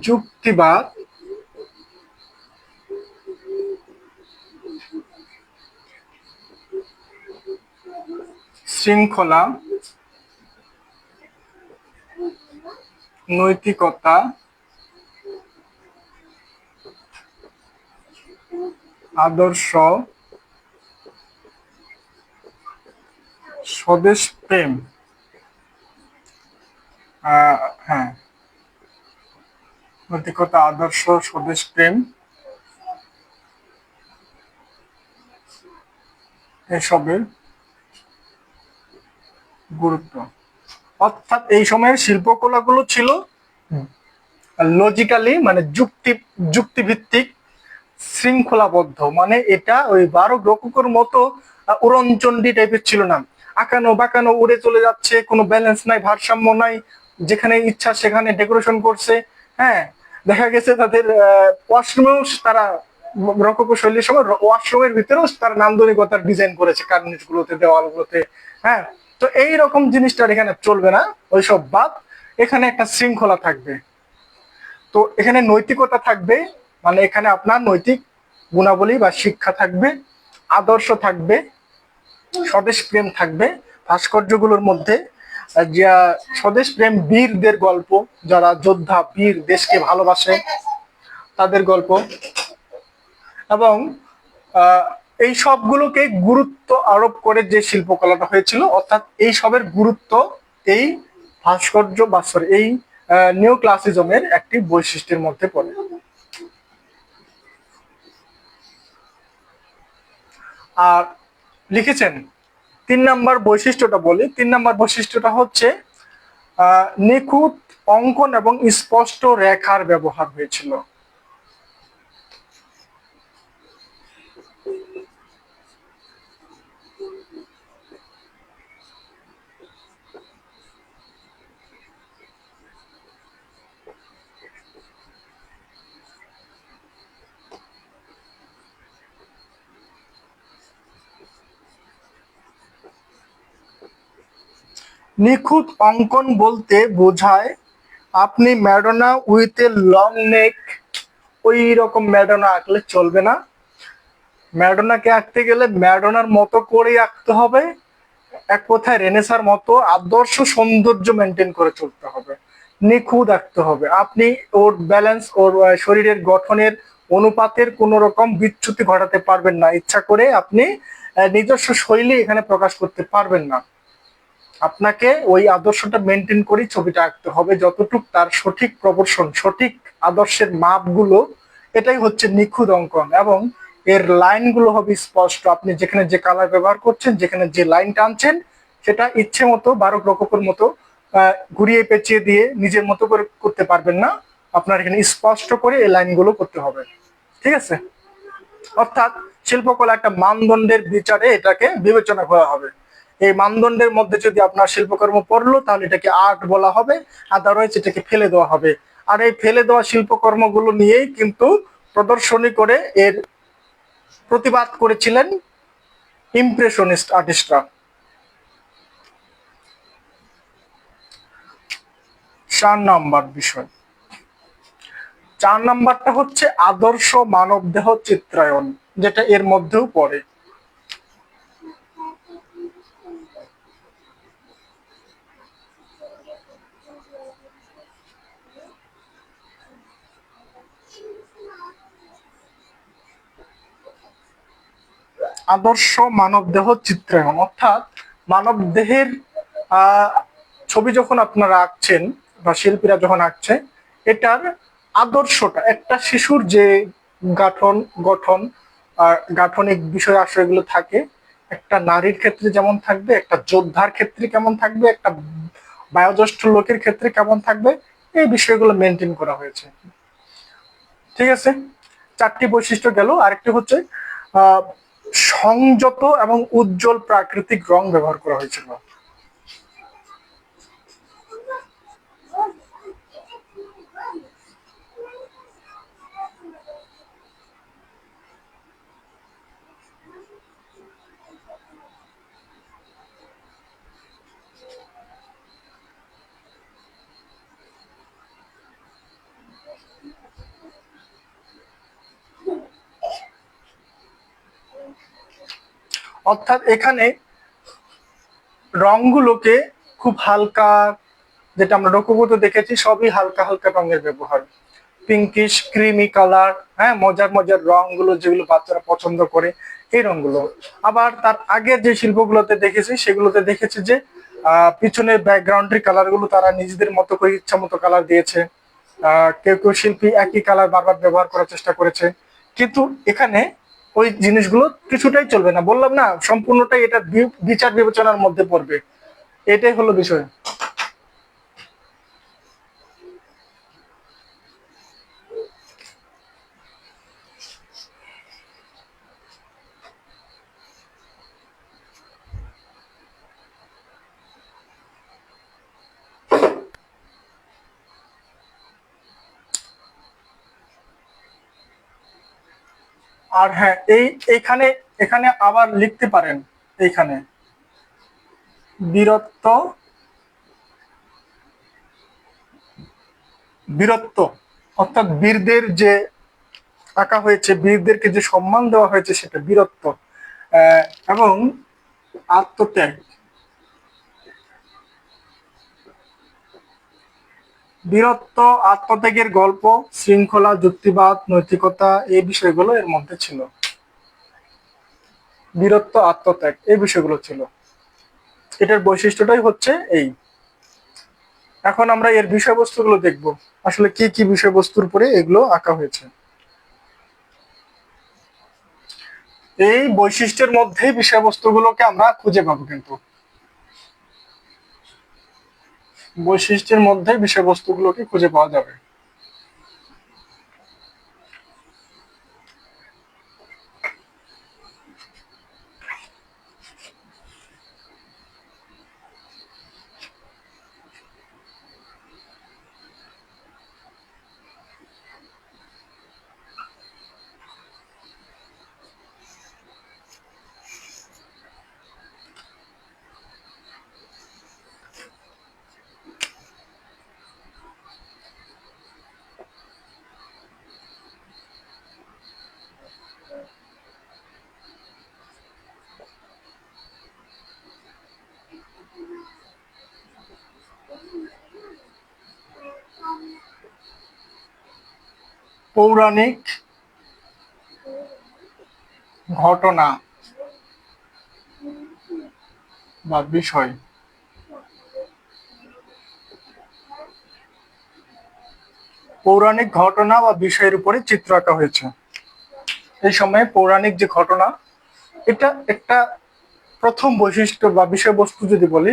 যুক্তিবাদ, শৃঙ্খলা, নৈতিকতা, আদর্শ, স্বদেশ প্রেম, হ্যাঁ, নৈতিকতা, আদর্শ, স্বদেশ প্রেম, এসবের গুরুত্ব। অর্থাৎ এই সময়ের শিল্পকলাগুলো ছিল লজিক্যালি, মানে যুক্তিভিত্তিক, শৃঙ্খলাবদ্ধ। মানে এটা ওই বারো রকমের মতো উড়নচণ্ডী টাইপের ছিল না, আঁকানো বাঁকানো উড়ে চলে যাচ্ছে, কোনো ব্যালেন্স নাই, ভারসাম্য নাই, যেখানে ইচ্ছা সেখানে ডেকোরেশন করছে। হ্যাঁ, দেখা গেছে তাদের ওয়াশরুমেও তারা রককো শৈলীর সময় ওয়াশরুমের ভিতরেও তারা নান্দনিকতার ডিজাইন করেছে, কার্নিশ গুলোতে, দেওয়ালগুলোতে। হ্যাঁ, তো এই রকম জিনিসটা এখানে চলবে না, ওইসব বাদ। এখানে একটা শৃঙ্খলা থাকবে। তো এখানে নৈতিকতা থাকবে, মানে এখানে আপনার নৈতিক গুণাবলী বা শিক্ষা থাকবে, আদর্শ থাকবে, স্বদেশ প্রেম থাকবে ভাস্কর্যগুলোর মধ্যে। যে স্বদেশ প্রেম বীরদের গল্প, যারা যোদ্ধা বীর দেশকে ভালোবাসে তাদের গল্প, এবং আহ, এই সবগুলোকে গুরুত্ব আরোপ করে যে শিল্পকলাটা হয়েছিল, অর্থাৎ এই সবের গুরুত্ব এই ভাস্কর্য বা sorry, এই নিও ক্লাসিজমের একটি বৈশিষ্ট্যের মধ্যে পড়ে। আর লিখেছেন 3 নম্বর বৈশিষ্ট্যটা বলি। 3 নম্বর বৈশিষ্ট্যটা হচ্ছে নিখুঁত অঙ্কন এবং স্পষ্ট রেখার ব্যবহার হয়েছিল। নিখুঁত অঙ্কন বলতে বোঝায় আপনি ম্যাডোনা উইথ এ লং নেক, ওই রকম ম্যাডোনা আঁকলে চলবে না। ম্যাডোনাকে আঁকতে গেলে ম্যাডোনার মতো করেই আঁকতে হবে, এক কথায় রেনেসার মতো আদর্শ সৌন্দর্য মেনটেন করে চলতে হবে, নিখুঁত আঁকতে হবে। আপনি ওর ব্যালেন্স, ওর শরীরের গঠনের অনুপাতের কোনো রকম বিচ্যুতি ঘটাতে পারবেন না, ইচ্ছা করে আপনি নিজস্ব শৈলী এখানে প্রকাশ করতে পারবেন না। আপনাকে ওই আদর্শটা মেনটেন করেই ছবিটা আঁকতে হবে, যতটুক তার সঠিক প্রপোর্শন, সঠিক আদর্শের মাপগুলো, এটাই হচ্ছে নিখুঁত অঙ্কন। এবং এর লাইনগুলো হবে স্পষ্ট, আপনি যেখানে যে কালার ব্যবহার করছেন, যেখানে যে লাইন টানছেন, সেটা ইচ্ছে মতো বারো রকমের মতো ঘুরিয়ে পেঁচিয়ে দিয়ে নিজের মতো করে করতে পারবেন না। আপনার এখানে স্পষ্ট করে এই লাইনগুলো করতে হবে, ঠিক আছে? অর্থাৎ শিল্পকলা একটা মানদণ্ডের বিচারে এটাকে বিবেচনা করা হবে। এই মানদণ্ডের মধ্যে যদি আপনার শিল্পকর্ম পড়লো, তাহলে এটাকে আর্ট বলা হবে, আদারওয়াইজ এটাকে ফেলে দেওয়া হবে। আর এই ফেলে দেওয়া শিল্পকর্মগুলো নিয়েই কিন্তু প্রদর্শনী করে এর প্রতিবাদ করেছিলেন ইমপ্রেশনিস্ট আর্টিস্টরা। 4 নম্বর বিষয়, 4 নম্বরটা হচ্ছে আদর্শ মানবদেহ চিত্রায়ন, যেটা এর মধ্যেও পড়ে। আদর্শ মানবদেহ চিত্রায়ন অর্থাৎ মানবদেহের আহ ছবি যখন আপনারা আঁকছেন বা শিল্পীরা যখন আঁকছে, এটার আদর্শটা একটা শিশুর যে গঠন গঠন আর গাঠনিক বিষয় আশয়গুলো থাকে, একটা নারীর ক্ষেত্রে যেমন থাকবে, একটা যোদ্ধার ক্ষেত্রে কেমন থাকবে, একটা বয়োজ্যেষ্ঠ লোকের ক্ষেত্রে কেমন থাকবে, এই বিষয়গুলো মেনটেন করা হয়েছে, ঠিক আছে? 4টি বৈশিষ্ট্য গেল। আরেকটি হচ্ছে আহ সংযত এবং উজ্জ্বল প্রাকৃতিক রং ব্যবহার করা হয়েছিল। অর্থাৎ এখানে রংগুলোকে খুব হালকা, যেটা আমরা রঘুপতি দেখেছি সবই হালকা হালকা রঙের ব্যবহার, পিঙ্কিশ ক্রিমি কালার, হ্যাঁ, মজার মজার রংগুলো যেগুলো বাচ্চারা পছন্দ করে, এই রংগুলো। আবার তার আগের যে শিল্পগুলোতে দেখেছি, সেগুলোতে দেখেছি যে পিছনের ব্যাকগ্রাউন্ডের কালার গুলো তারা নিজেদের মতো করে ইচ্ছা মতো কালার দিয়েছে। কেউ কেউ শিল্পী একই কালার বারবার ব্যবহার করার চেষ্টা করেছে, কিন্তু এখানে ওই জিনিসগুলো কিছুটাই চলবে না, বললাম না সম্পূর্ণটাই এটা বিচার বিবেচনার মধ্যে পড়বে, এটাই হলো বিষয়। আর হ্যাঁ, এইখানে এখানে আবার লিখতে পারেন, এইখানে বীরত্ব, বীরত্ব অর্থাৎ বীরদের যে আঁকা হয়েছে, বীরদেরকে যে সম্মান দেওয়া হয়েছে, সেটা বীরত্ব। আহ, এবং আত্মত্যাগ, বীরত্ব, আত্মত্যাগের গল্প, শৃঙ্খলা, যুক্তিবাদ, নৈতিকতা, এই বিষয়গুলো এর মধ্যে ছিল। বীরত্ব, আত্মত্যাগ, এই বিষয়গুলো ছিল। এটার বৈশিষ্ট্যটাই হচ্ছে এই। এখন আমরা এর বিষয়বস্তুগুলো দেখব, আসলে কি কি বিষয়বস্তুর উপরে এগুলো আঁকা হয়েছে। এই বৈশিষ্ট্যের মধ্যে বিষয়বস্তুগুলোকে আমরা খুঁজে পাবো, কিন্তু বৈশিষ্ট্যের মধ্যে বিষয়বস্তুগুলোকে খুঁজে পাওয়া যাবে। পৌরাণিক ঘটনা বা বিষয়। পৌরাণিক ঘটনা বা বিষয়ের উপরে চিত্র আঁকা হয়েছে। এই সময়ে পৌরাণিক যে ঘটনা, এটা একটা প্রথম বৈশিষ্ট্য বা বিষয়বস্তু যদি বলি,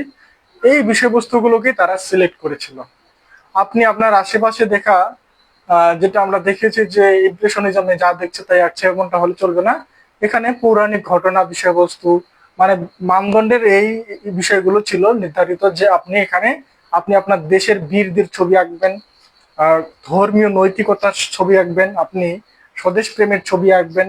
এই বিষয়বস্তুগুলোকে তারা সিলেক্ট করেছিল। আপনি আপনার আশেপাশে দেখা যেটা আমরা দেখেছি যে ইমপ্রেশনিজমে যা দেখছে তাই আঁকছে, এমনটা হলে চলবে না। এখানে পৌরাণিক ঘটনা, বিষয়বস্তু, মানে মানদণ্ডের এই বিষয়গুলো ছিল নির্ধারিত, যে আপনি এখানে আপনি আপনার দেশের বীরদের ছবি আঁকবেন, আর ধর্মীয় নৈতিকতার ছবি আঁকবেন, আপনি স্বদেশ প্রেমের ছবি আঁকবেন,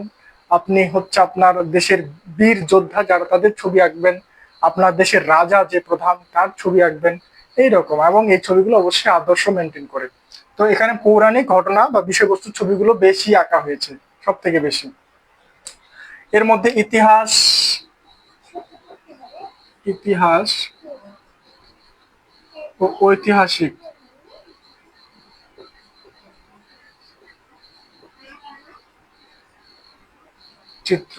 আপনি হচ্ছে আপনার দেশের বীর যোদ্ধা যারা তাদের ছবি আঁকবেন, আপনার দেশের রাজা যে প্রধান তার ছবি আঁকবেন, এইরকম। এবং এই ছবিগুলো অবশ্যই আদর্শ মেনটেন করে। তো এখানে পৌরাণিক ঘটনা বা বিষয়বস্তুর ছবিগুলো বেশি আঁকা হয়েছে, সব থেকে বেশি। এর মধ্যে ইতিহাস, ইতিহাস ও ঐতিহাসিক চিত্র,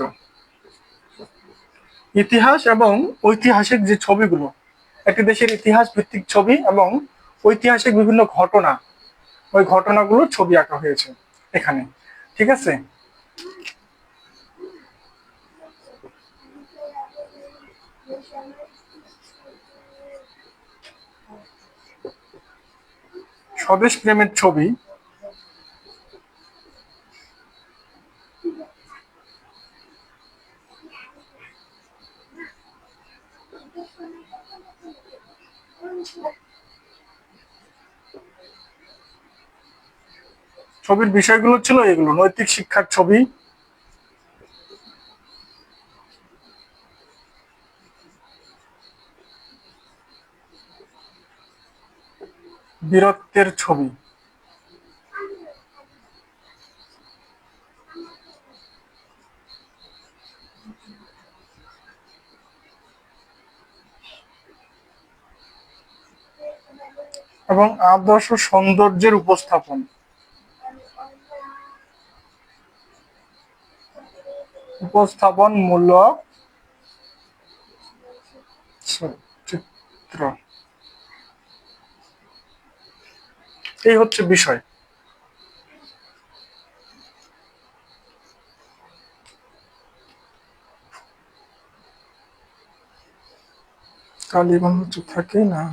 ইতিহাস এবং ঐতিহাসিক যে ছবিগুলো, একটি দেশের ইতিহাস ভিত্তিক ছবি এবং ঐতিহাসিক বিভিন্ন ঘটনা, ওই ঘটনাগুলোর ছবি আঁকা হয়েছে এখানে। ঠিক আছে। স্বদেশ প্রেমের ছবি, ছবির বিষয়গুলো ছিল এগুলো: নৈতিক শিক্ষার ছবি, বীরত্বের ছবি, এবং আদর্শ সৌন্দর্যের উপস্থাপন, উপস্থাপনমূলক চিত্র, এই হচ্ছে বিষয়। কালীগঞ্জ থাকে না।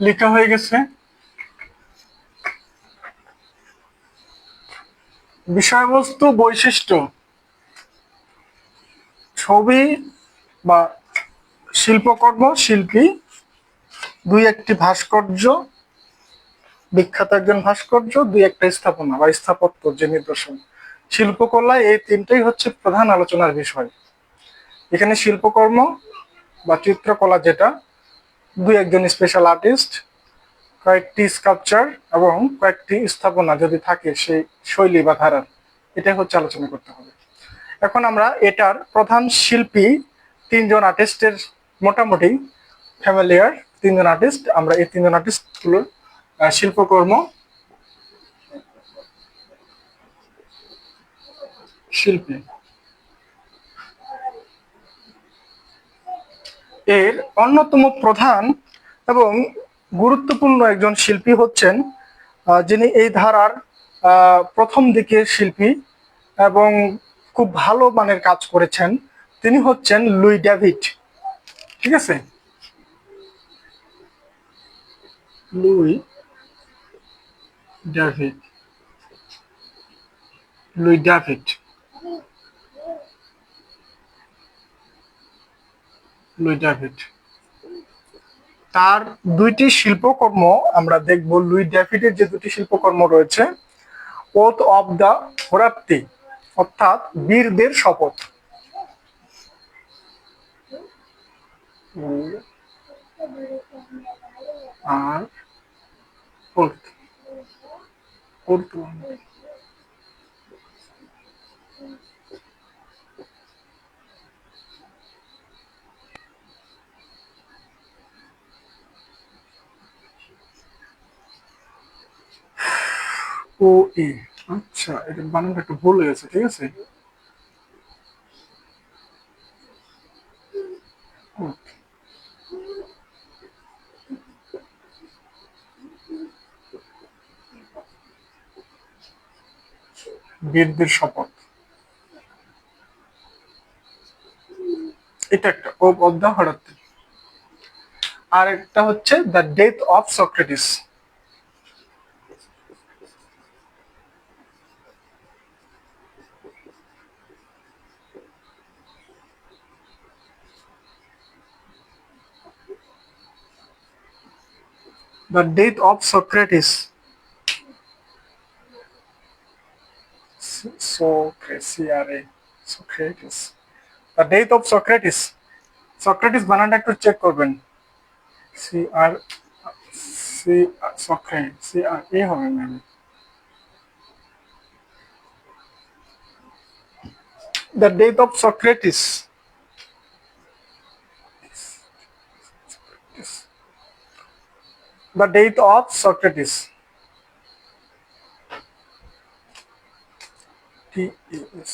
লেখা হয়ে গেছে। বিষয়বস্তু, বৈশিষ্ট্য, ছবি বা শিল্পকর্ম, শিল্পী, দুই একটি ভাস্কর্য, বিখ্যাত একজন ভাস্কর্য, দুই একটা স্থাপনা বা স্থাপত্য যে নিদর্শন। শিল্পকলায় এই তিনটাই হচ্ছে প্রধান আলোচনার বিষয়। এখানে শিল্পকর্ম বা চিত্রকলা যেটা, দুই একজন স্পেশাল আর্টিস্ট, কয়েকটি স্কাল্পচার এবং কয়েকটি স্থাপনা যদি থাকে সেই শৈলী বা ধারার, এটাই হচ্ছে আলোচনা করতে হবে। এখন আমরা এটার প্রধান শিল্পী তিনজন আর্টিস্টের মোটামুটি ফ্যামিলিয়ার, তিনজন আর্টিস্ট, আমরা এই তিনজন আর্টিস্টগুলোর শিল্পকর্ম, শিল্পী, এর অন্যতম প্রধান এবং গুরুত্বপূর্ণ একজন শিল্পী হচ্ছেন যিনি এই ধারার প্রথম দিকের শিল্পী এবং খুব ভালো মানের কাজ করেছেন, তিনি হচ্ছেন লুই ডেভিড। ঠিক আছে, Louis David, Louis David, Louis David. তার দুইটি শিল্পকর্ম আমরা দেখব। লুই ডেভিডের যে দুটি শিল্পকর্ম রয়েছে, ওথ অফ দ্য হোরাপ্তি, অর্থাৎ বীরদের শপথ, আর ওর্থ, ওর্থ, ও এ, আচ্ছা এটা বানানটা একটু ভুল হয়ে গেছে, ঠিক আছে। বীরদের শপথ, এটা একটা অফ দ্য হঠাৎ। আর একটা হচ্ছে the death of Socrates. The death of Socrates, Socrates, the death of Socrates. Socrates বানানটা একটু চেক করবেন। C R, C, Socrates, C R A হবে ma'am. The death of Socrates, the death of Socrates, T S.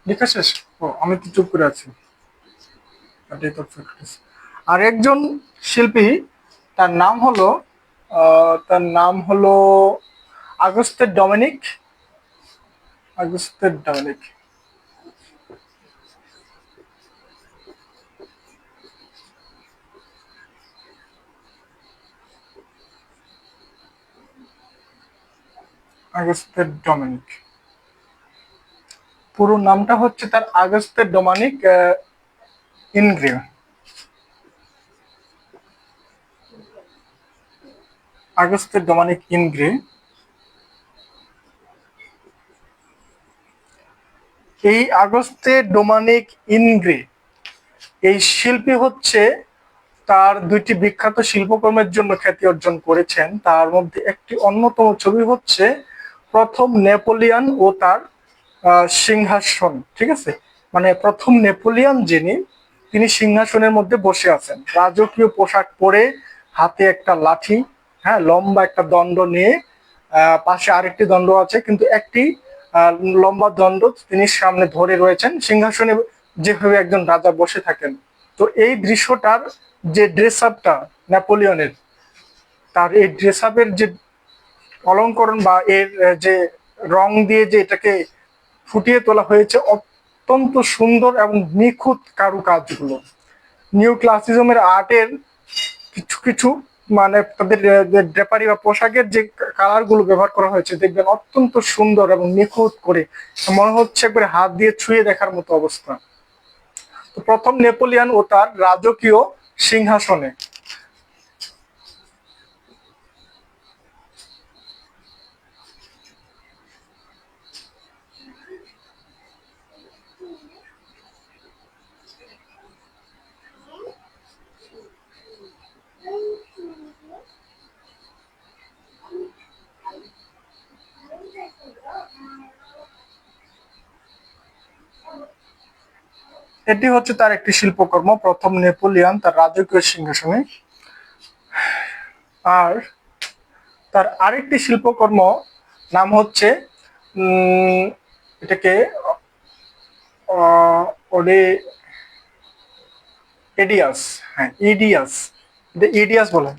লেখা শেষ? ও আমি তো চুপ করে আছি। The death of Socrates. আর একজন শিল্পী, তার নাম হলো Auguste Dominique, Auguste Dominique. Auguste Dominique, পুরো নামটা হচ্ছে তার আগস্তের ডোমিনিক ইনগ্রে। আগস্তের ডোমিনিক ইনগ্রে। এই আগস্তে ডোমিনিক ইনগ্রে এই শিল্পী হচ্ছে, তার দুইটি বিখ্যাত শিল্পকর্মের জন্য খ্যাতি অর্জন করেছেন। তার মধ্যে একটি অন্যতম ছবি হচ্ছে প্রথম নেপোলিয়ন ও তার সিংহাসন। ঠিক আছে, মানে প্রথম নেপোলিয়ন যিনি, তিনি সিংহাসনের মধ্যে বসে আছেন, রাজকীয় পোশাক পরে, হাতে একটা লাঠি, হ্যাঁ লম্বা একটা দণ্ড নিয়ে, পাশে আরেকটি দণ্ড আছে, কিন্তু একটি লম্বা দণ্ড তিনি সামনে ধরে রয়েছেন, সিংহাসনে যেভাবে একজন রাজা বসে থাকেন। তো এই দৃশ্যটার যে ড্রেস আপটা নেপোলিয়নের, তার এই ড্রেস আপের যে অলঙ্করণ বা এর যে রং দিয়ে যে এটাকে ফুটিয়ে তোলা হয়েছে, অত্যন্ত সুন্দর এবং নিখুঁত কারুকাজগুলো। নিউ ক্লাসিজমের আর্টের কিছু কিছু মানে তাদের ড্রেপারি বা পোশাকের যে কালার গুলো ব্যবহার করা হয়েছে, দেখবেন অত্যন্ত সুন্দর এবং নিখুঁত করে, মনে হচ্ছে একবারে হাত দিয়ে ছুঁয়ে দেখার মতো অবস্থা। তো প্রথম নেপোলিয়ন ও তার রাজকীয় সিংহাসনে। এটি হচ্ছে তার একটি শিল্পকর্ম, প্রথম নেপোলিয়ন তার রাজকীয় সিংহাসনে। আর তার আরেকটি শিল্পকর্ম নাম হচ্ছে এটাকে ওডে এডিয়াস, হ্যাঁ ইডিয়াস, ইডিয়াস বলে।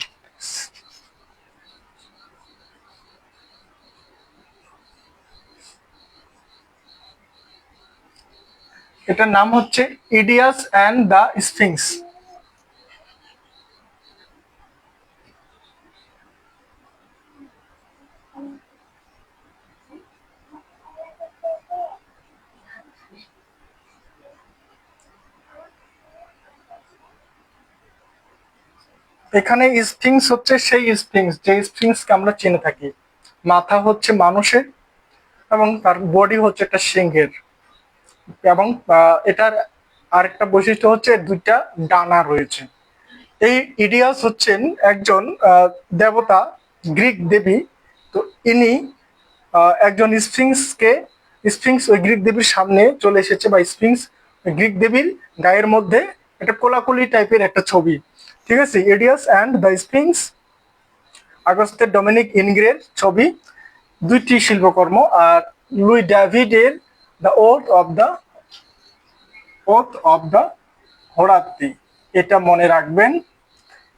এটার নাম হচ্ছে ইডিয়াস অ্যান্ড দ্য স্ফিংস। এখানে স্ফিংস হচ্ছে সেই স্ফিংস যে স্ফিংসকে আমরা চিনে থাকি। মাথা হচ্ছে মানুষের এবং তার বডি হচ্ছে একটা সিংহের, এবং এটার আরেকটা বৈশিষ্ট্য হচ্ছে দুইটা ডানা রয়েছে। এই ইডিয়াস হচ্ছেন একজন দেবতা, গ্রিক দেবী। তো ইনি একজন স্ফিংস ওই গ্রিক দেবীর সামনে চলে এসেছে, বা স্ফিংস ওই গ্রিক দেবীর গায়ের মধ্যে একটা কোলাকুলি টাইপের একটা ছবি। ঠিক আছে, Oedipus and the Sphinx, Auguste Dominique ইনগ্রের ছবি, দুইটি শিল্পকর্ম। আর লুই ডেভিডের the oath of the Horatii, এটা মনে রাখবেন,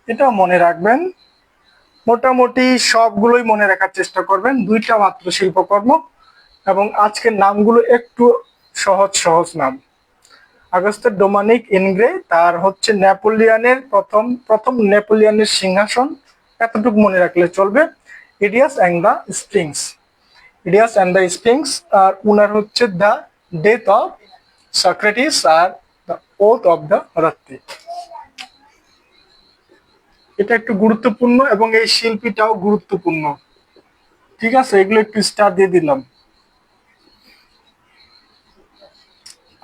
এটাও মনে রাখবেন। মোটামুটি সবগুলোই মনে রাখার চেষ্টা করবেন, দুইটা মাত্র শিল্পকর্ম, এবং আজকের নামগুলো একটু সহজ সহজ নাম। আগস্টের ডোমিনিক ইনগ্রে, তার হচ্ছে নেপোলিয়নের প্রথম নেপোলিয়নের সিংহাসন, এতটুকু মনে রাখলে চলবে। Oedipus and the springs, Oedipus and the springs, আর উনার হচ্ছে দ্য ডেথ অফ সক্রেটিস আর the oath of the Horatii. এটা একটু গুরুত্বপূর্ণ এবং এই শিল্পীটাও গুরুত্বপূর্ণ। ঠিক আছে, এগুলো একটু স্টার দিয়ে দিলাম।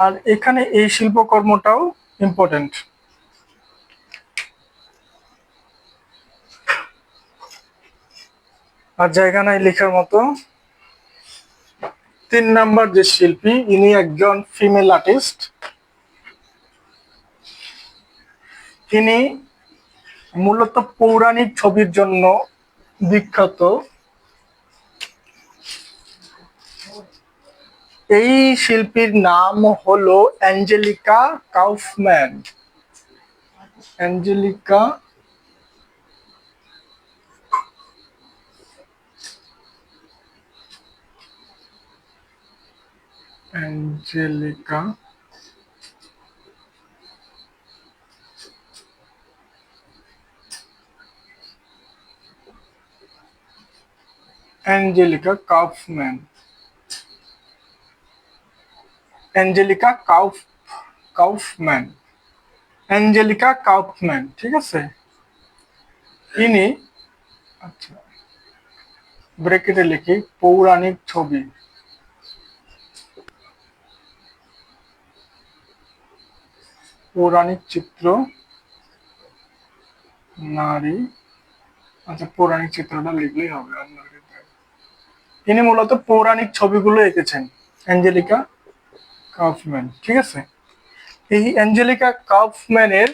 আর এখানে এই শিল্পকর্মটাও ইম্পর্টেন্ট। আর জায়গা নাই লেখার মতো। 3 নাম্বার যে শিল্পী, ইনি একজন ফিমেল আর্টিস্ট। তিনি মূলত পৌরাণিক ছবির জন্য বিখ্যাত। এই শিল্পীর নাম হলো angelica Kaufmann. Angelica angelica angelica Kaufmann, angelica Kaufmann, angelica Kaufmann, ঠিক আছে। ইনি, আচ্ছা ব্র্যাকেটে লিখি, পৌরাণিক ছবি, পৌরাণিক চিত্র, নারী, আচ্ছা পৌরাণিক চিত্রটা লিখলেই হবে। তিনি মূলত পৌরাণিক ছবিগুলো এঁকেছেন, অ্যাঞ্জেলিকা কাউফম্যান, ঠিক আছে। এই অ্যাঞ্জেলিকা কাউফম্যানের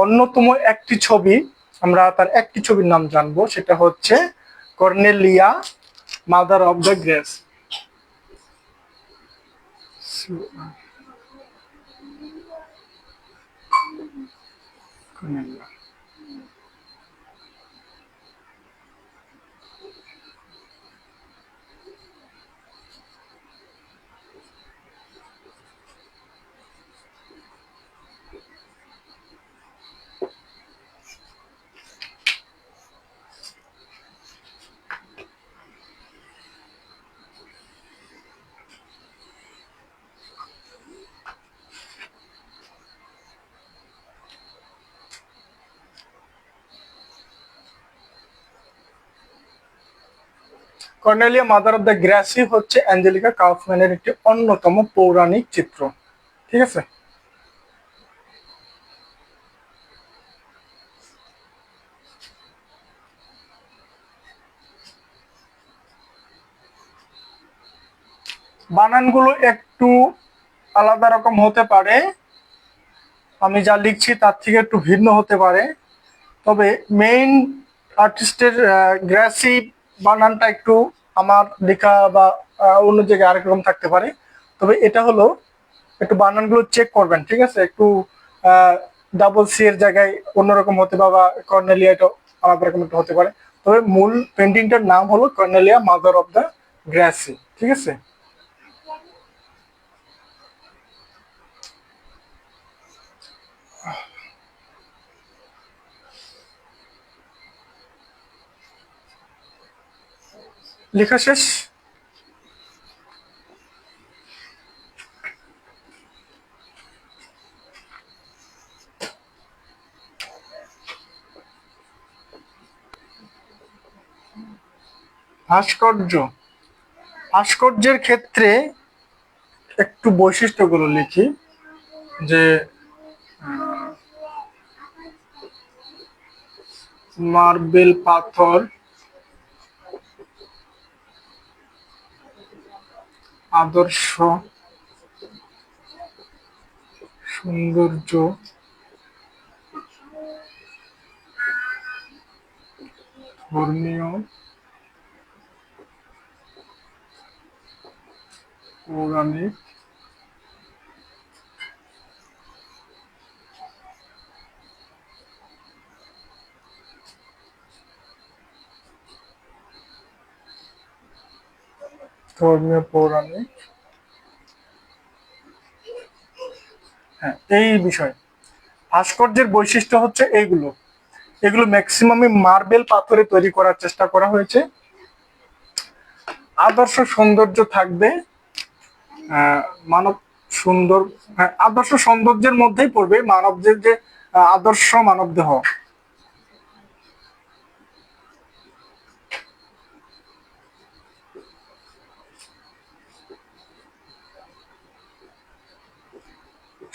অন্যতম একটি ছবি, আমরা তার একটি ছবির নাম জানবো, সেটা হচ্ছে Cornelia mother of the grace. Cornelia mother of the grassy হচ্ছে অ্যাঞ্জেলিকা কাউফম্যানের একটি অন্যতম পৌরাণিক চিত্র। ঠিক আছে। বানানগুলো একটু আলাদা রকম হতে পারে, আমি যা লিখছি তার থেকে একটু ভিন্ন হতে পারে, তবে মেইন আর্টিস্টের গ্রাসি বানানটা একটু আমার লেখা বা অন্য জায়গায় আরেক রকম থাকতে পারে। তবে এটা হলো, একটু বানানগুলো চেক করবেন, ঠিক আছে? একটু ডাবল সি এর জায়গায় অন্যরকম হতে পারে, বা কর্নেলিয়া এটা আলাদা রকম একটু হতে পারে। তবে মূল পেন্টিংটার নাম হলো Cornelia mother of the grassy. ঠিক আছে। লেখা শেষ। ভাস্কর্য, ভাস্কর্যের ক্ষেত্রে একটু বৈশিষ্ট্যগুলো লিখি, যে মার্বেল পাথর, আদর্শ সৌন্দর্য, ধর্মীয় পৌরাণিক, ধর্মীয় পৌরাণিক, হ্যাঁ এই বিষয়। ভাস্কর্যের বৈশিষ্ট্য হচ্ছে এইগুলো, এগুলো ম্যাক্সিমামই মার্বেল পাথরে তৈরি করার চেষ্টা করা হয়েছে। আদর্শ সৌন্দর্য থাকবে, মানব সুন্দর, হ্যাঁ আদর্শ সৌন্দর্যের মধ্যেই পড়বে মানবদের যে আদর্শ মানব দেহ।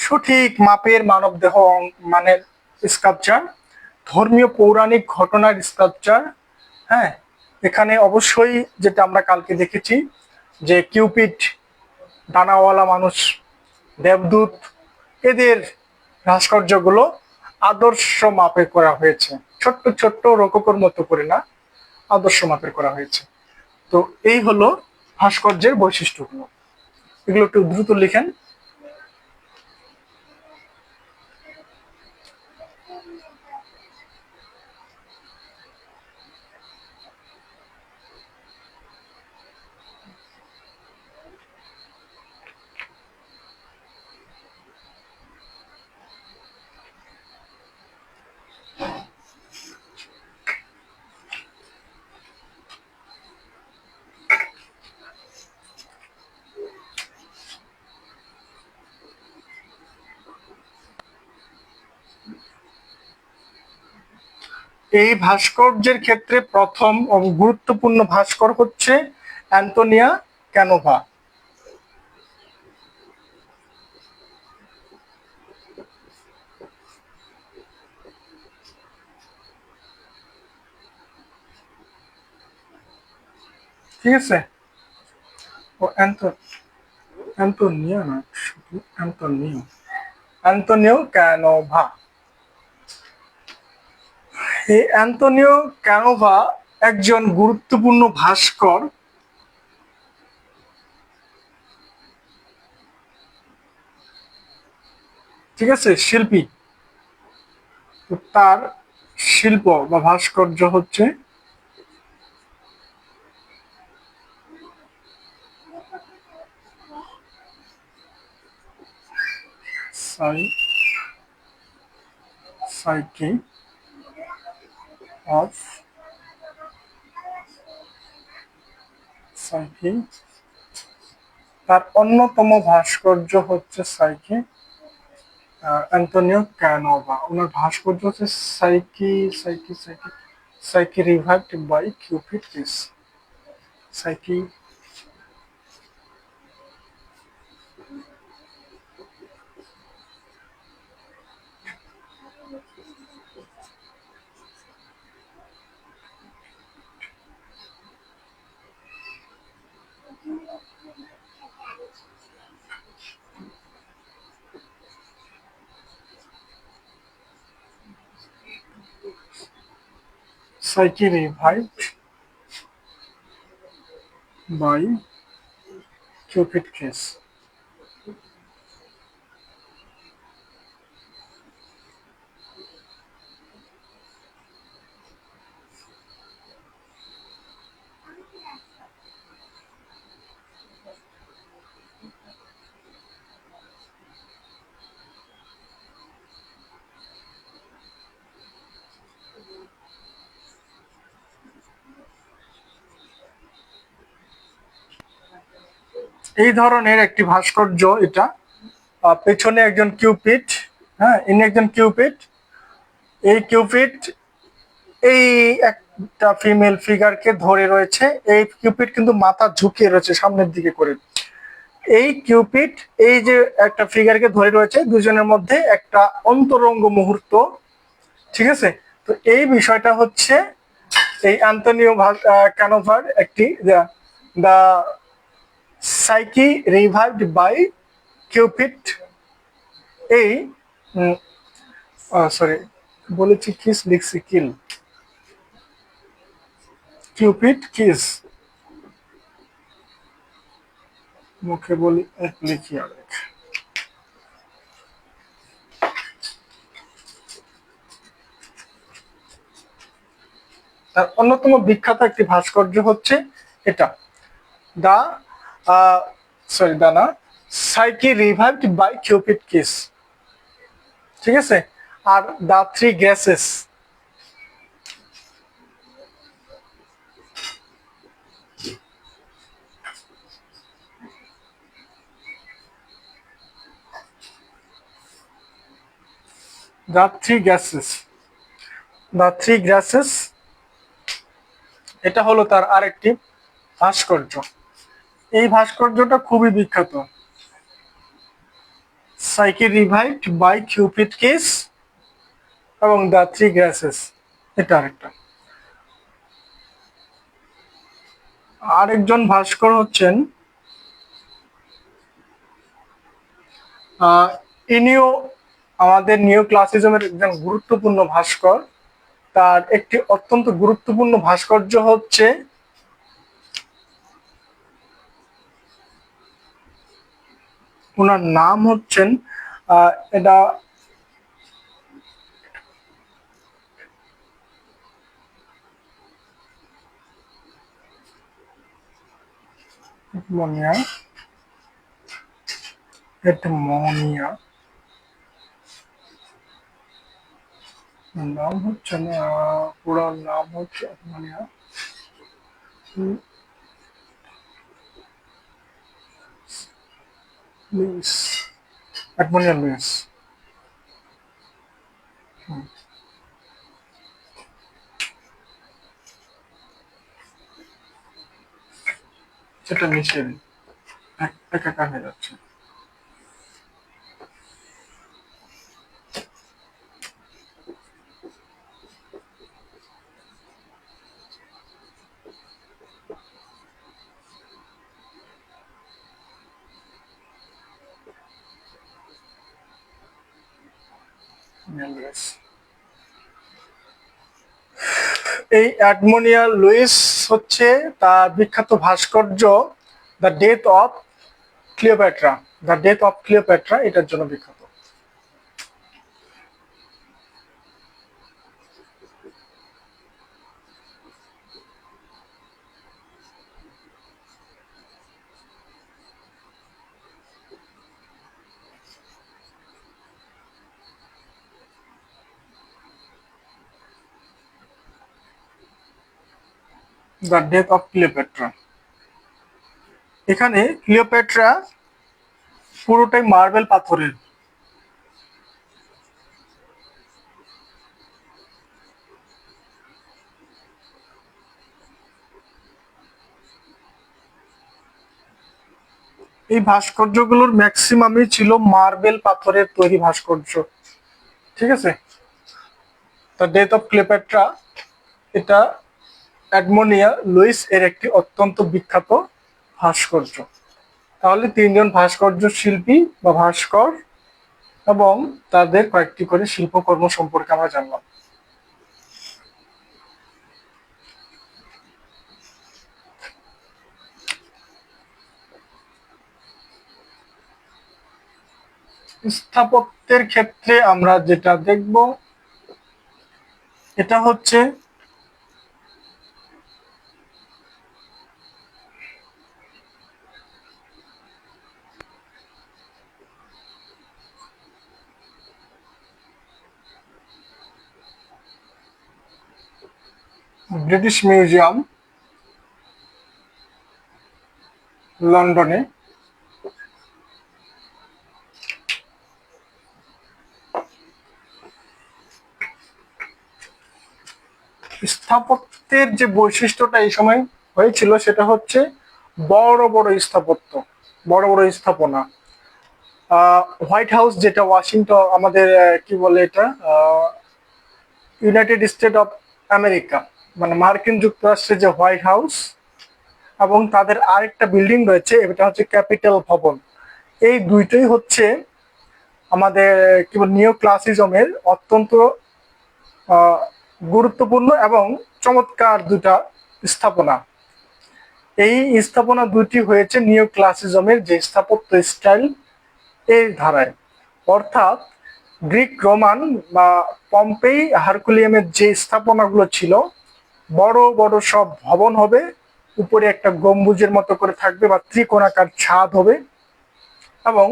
সঠিক মাপের মানব দেহ মানে স্কাল্পচার, ধর্মীয় পৌরাণিক ঘটনার স্কাল্পচার। হ্যাঁ, এখানে অবশ্যই যেটা আমরা কালকে দেখেছি, যে কিউপিড, ডানাওয়ালা মানুষ, দেবদূত, এদের ভাস্কর্যগুলো আদর্শ মাপে করা হয়েছে, ছোট্ট ছোট্ট রোককোর মতো করে না, আদর্শ মাপের করা হয়েছে। তো এই হলো ভাস্কর্যের বৈশিষ্ট্যগুলো, এগুলো একটু দ্রুত লিখেন। এই ভাস্কর্যের ক্ষেত্রে প্রথম গুরুত্বপূর্ণ ভাস্কর হচ্ছে অ্যান্টোনিয়া ক্যানোভা। ঠিক আছে। ও অ্যান্টোনিয়া না, শুধু অ্যান্টোনিও, অ্যান্টোনিও ক্যানোভা। এই অ্যান্টোনিও ক্যানোভা একজন গুরুত্বপূর্ণ ভাস্কর। ঠিক আছে, শিল্পী। তো তার শিল্প বা ভাস্কর্য হচ্ছে সাইকি অফ সাইকি। তার অন্যতম ভাস্কর্য হচ্ছে সাইকি, অ্যান্টোনিও ক্যানোভা। ওনার ভাস্কর্য হচ্ছে Psyche Psyche Psyche Psyche revived by Cupid piece. Psyche Psyche revived by Cupid kiss. এই ধরনের একটি ভাস্কর্য এটা। পেছনে একজন কিউপিড, হ্যাঁ ইনি একজন কিউপিড। এই কিউপিড এই একটা ফিমেল ফিগারকে ধরে রয়েছে। এই কিউপিড কিন্তু মাথা ঝুঁকিয়ে রয়েছে সামনের দিকে করে। এই কিউপিড এই যে একটা ফিগারকে ধরে রয়েছে, দুজনের মধ্যে একটা অন্তরঙ্গ মুহূর্ত, ঠিক আছে। তো এই বিষয়টা হচ্ছে এই অ্যান্তোনিও ক্যানোভার একটি the Psyche revived by Cupid, এই সরি বলেছি কিস, লিখছি কিল, কিউপিড কিস, মুখে বলি এক লিখি আরেক। তার অন্যতম বিখ্যাত একটি ভাস্কর্য হচ্ছে এটা, দা সরি দা না, Psyche revived by Cupid kiss, ঠিক আছে। আর the three Graces, the three Graces, the three Graces, এটা হলো তার আরেকটি ভাস্কর্য। এই ভাস্কর্যটা খুবই বিখ্যাত, Psyche revived by Cupid kiss এবং দা থ্রি গ্যাসেস, এটা আরেকটা। আরেকজন ভাস্কর হচ্ছেন ইনিও আমাদের নিও ক্লাসিজমের একজন গুরুত্বপূর্ণ ভাস্কর। তার একটি অত্যন্ত গুরুত্বপূর্ণ ভাস্কর্য হচ্ছে ওনার নাম হচ্ছেন এটা মনিয়া, এডমোনিয়া, নাম হচ্ছে না, পুরো নাম হচ্ছে এডমোনিয়া লুইস, এডমোনিয়া লুইস। সেটা নিচে একা হয়ে যাচ্ছে। লুইস, এই অ্যাডমোনিয়া লুইস হচ্ছে তার বিখ্যাত ভাস্কর্য the death of Cleopatra, the death of Cleopatra, এটার জন্য বিখ্যাত। দ্য ডেথ অফ ক্লিওপেট্রা, এখানে ক্লিওপেট্রা পুরোটাই মার্বেল পাথরের। এই ভাস্কর্যগুলোর ম্যাক্সিমামই ছিল মার্বেল পাথরের তৈরি ভাস্কর্য। ঠিক আছে, দ্য ডেথ অফ ক্লিওপেট্রা এটা অ্যাডমোনিয়া লুইস এর একটি অত্যন্ত বিখ্যাত ভাস্কর্য। তাহলে তিনজন ভাস্কর্য শিল্পী বা ভাস্কর এবং তাদের কয়েকটি করে শিল্পকর্ম সম্পর্কে আমরা জানলাম। স্থাপত্যের ক্ষেত্রে আমরা যেটা দেখব এটা হচ্ছে ব্রিটিশ মিউজিয়াম লন্ডনে। স্থাপত্যের যে বৈশিষ্ট্যটা এই সময় হয়েছিল সেটা হচ্ছে বড় বড় স্থাপত্য, বড় বড় স্থাপনা। হোয়াইট হাউস যেটা ওয়াশিংটন আমাদের কি বলে এটা ইউনাইটেড স্টেট অফ আমেরিকা, মানে মার্কিন যুক্তরাষ্ট্রের যে হোয়াইট হাউস, এবং তাদের আরেকটা বিল্ডিং রয়েছে, এটা হচ্ছে ক্যাপিটাল ভবন। এই দুইটাই হচ্ছে আমাদের কি বল নিও ক্লাসিজমের অত্যন্ত গুরুত্বপূর্ণ এবং চমৎকার দুটা স্থাপনা। এই স্থাপনা দুটি হয়েছে নিও ক্লাসিজমের যে স্থাপত্য স্টাইল এই ধারায়, অর্থাৎ গ্রিক রোমান বা পম্পেই হারকুলিয়ামের যে স্থাপনাগুলো ছিল, বড় বড় সব ভবন হবে, উপরে একটা গম্বুজের মতো করে থাকবে বা ত্রিকোণাকার ছাদ হবে, এবং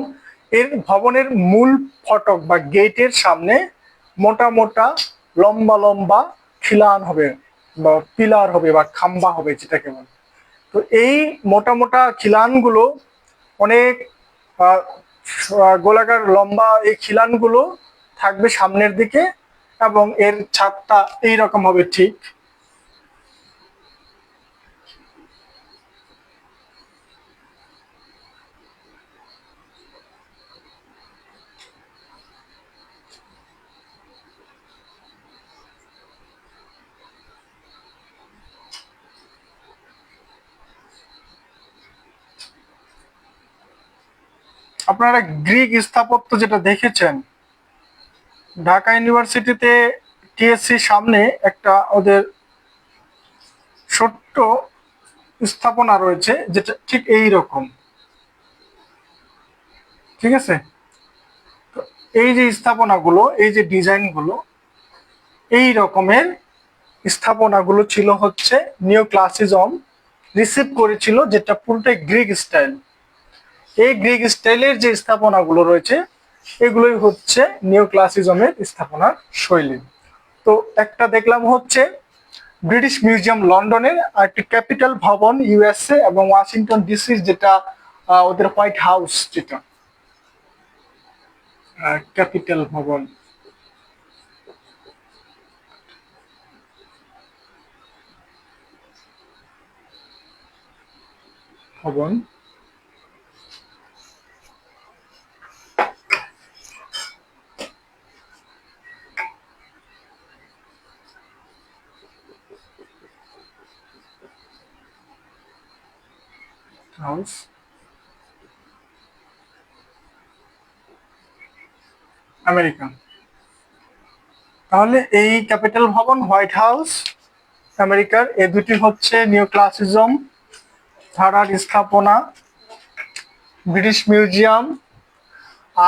এর ভবনের মূল ফটক বা গেটের সামনে মোটা মোটা লম্বা লম্বা খিলান হবে বা পিলার হবে বা খাম্বা হবে যেটাকে বলে। তো এই মোটা মোটা খিলানগুলো অনেক গোলাকার লম্বা এই খিলানগুলো থাকবে সামনের দিকে, এবং এর ছাদটা এইরকম হবে ঠিক। আপনারা গ্রিক স্থাপত্য যেটা দেখেছেন ঢাকা ইউনিভার্সিটিতে টিএসসি সামনে একটা ওদের ছোট্ট স্থাপনা রয়েছে যেটা ঠিক এই রকম। ঠিক আছে, তো এই যে স্থাপনাগুলো, এই যে ডিজাইনগুলো, এই রকমের স্থাপনাগুলো ছিল হচ্ছে নিও ক্লাসিজম রিসিভ করেছিল, যেটা পুরোটাই গ্রিক স্টাইল। এই গ্রিক স্টাইলের যে স্থাপনাগুলো রয়েছে এগুলোই হচ্ছে নিও ক্লাসিজমের স্থাপনার শৈলী। তো একটা দেখলাম হচ্ছে ব্রিটিশ মিউজিয়াম লন্ডনের, আর একটি ক্যাপিটাল ভবন ইউএসএ এবং ওয়াশিংটন ডিসি যেটা ওদের হোয়াইট হাউস, যেটা ক্যাপিটাল ভবন ভবন হাউস আমেরিকা। তাহলে এই ক্যাপিটাল ভবন, হোয়াইট হাউস আমেরিকার, এ দুটি হচ্ছে নিও ক্লাসিজম ধারার স্থাপনা। ব্রিটিশ মিউজিয়াম,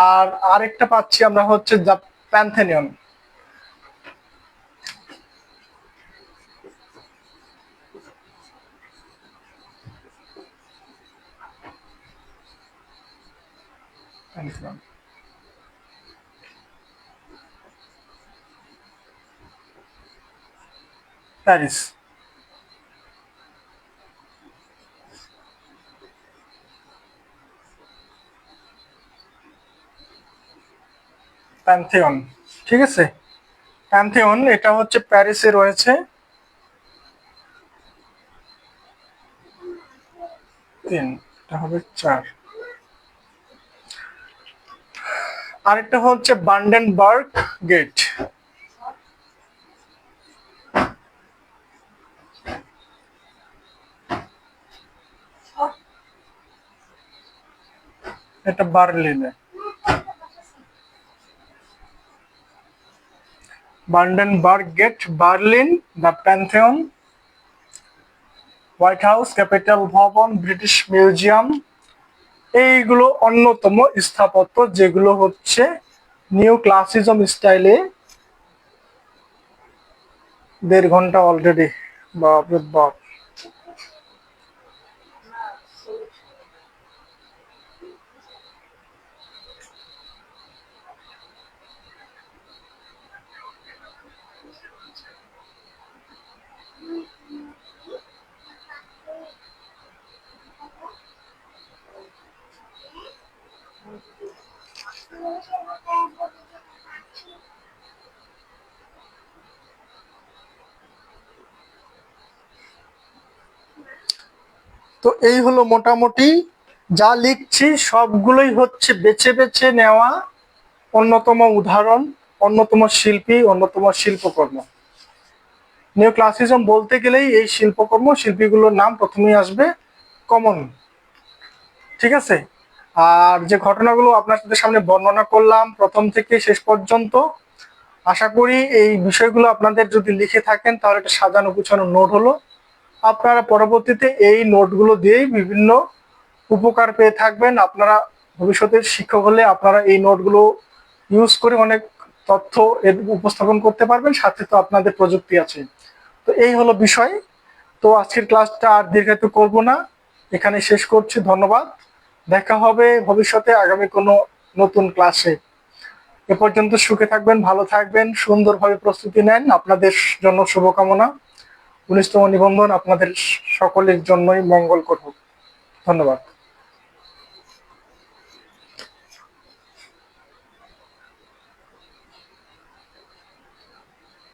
আর আরেকটা পাচ্ছি আমরা হচ্ছে দ্য প্যান্থেনিয়ন। প্যারিস। প্যান্থেয়ন, ঠিক আছে, প্যান্থেয়ন এটা হচ্ছে প্যারিসে রয়েছে। তিন, এটা হবে চার। আরেকটা হচ্ছে বান্ডেনবার্গ গেট। এটা বার্লিনে। Brandenburg Gate, Berlin, the Pantheon, White House, Capitol ভবন, ব্রিটিশ মিউজিয়াম, এইগুলো অন্যতম স্থাপত্য যেগুলো হচ্ছে নিউ ক্লাসিজম স্টাইলে। 1.5 ঘন্টা অলরেডি, বাপরে বাপ। তো এই হলো মোটামুটি যা লিখছি, সবগুলোই হচ্ছে বেছে বেছে নেওয়া অন্যতম উদাহরণ, অন্যতম শিল্পী, অন্যতম শিল্পকর্ম। নিউ ক্লাসিজম বলতে গেলেই এই শিল্পকর্ম, শিল্পীগুলোর নাম প্রথমেই আসবে কমন। ঠিক আছে। আর যে ঘটনাগুলো আপনাদের সামনে বর্ণনা করলাম প্রথম থেকে শেষ পর্যন্ত, আশা করি এই বিষয়গুলো আপনাদের যদি লিখে থাকেন তাহলে একটা সাজানো গুছানো নোট হলো। আপনারা পরবর্তীতে এই নোটগুলো দিয়েই বিভিন্ন উপকার পেয়ে থাকবেন। আপনারা ভবিষ্যতের শিক্ষক হলে আপনারা এই নোটগুলো ইউজ করে অনেক তথ্য উপস্থাপন করতে পারবেন, সাথে তো আপনাদের প্রযুক্তি আছে। তো এই হলো বিষয়। তো আজকের ক্লাসটা আর দীর্ঘায়িত করব না, এখানে শেষ করছি। ধন্যবাদ। দেখা হবে ভবিষ্যতে আগামী কোনো নতুন ক্লাসে। এ পর্যন্ত সুখে থাকবেন, ভালো থাকবেন, সুন্দরভাবে প্রস্তুতি নেন। আপনাদের জন্য শুভকামনা। 19তম নিবন্ধন আপনাদের সকলের জন্যই মঙ্গলকর হোক। ধন্যবাদ।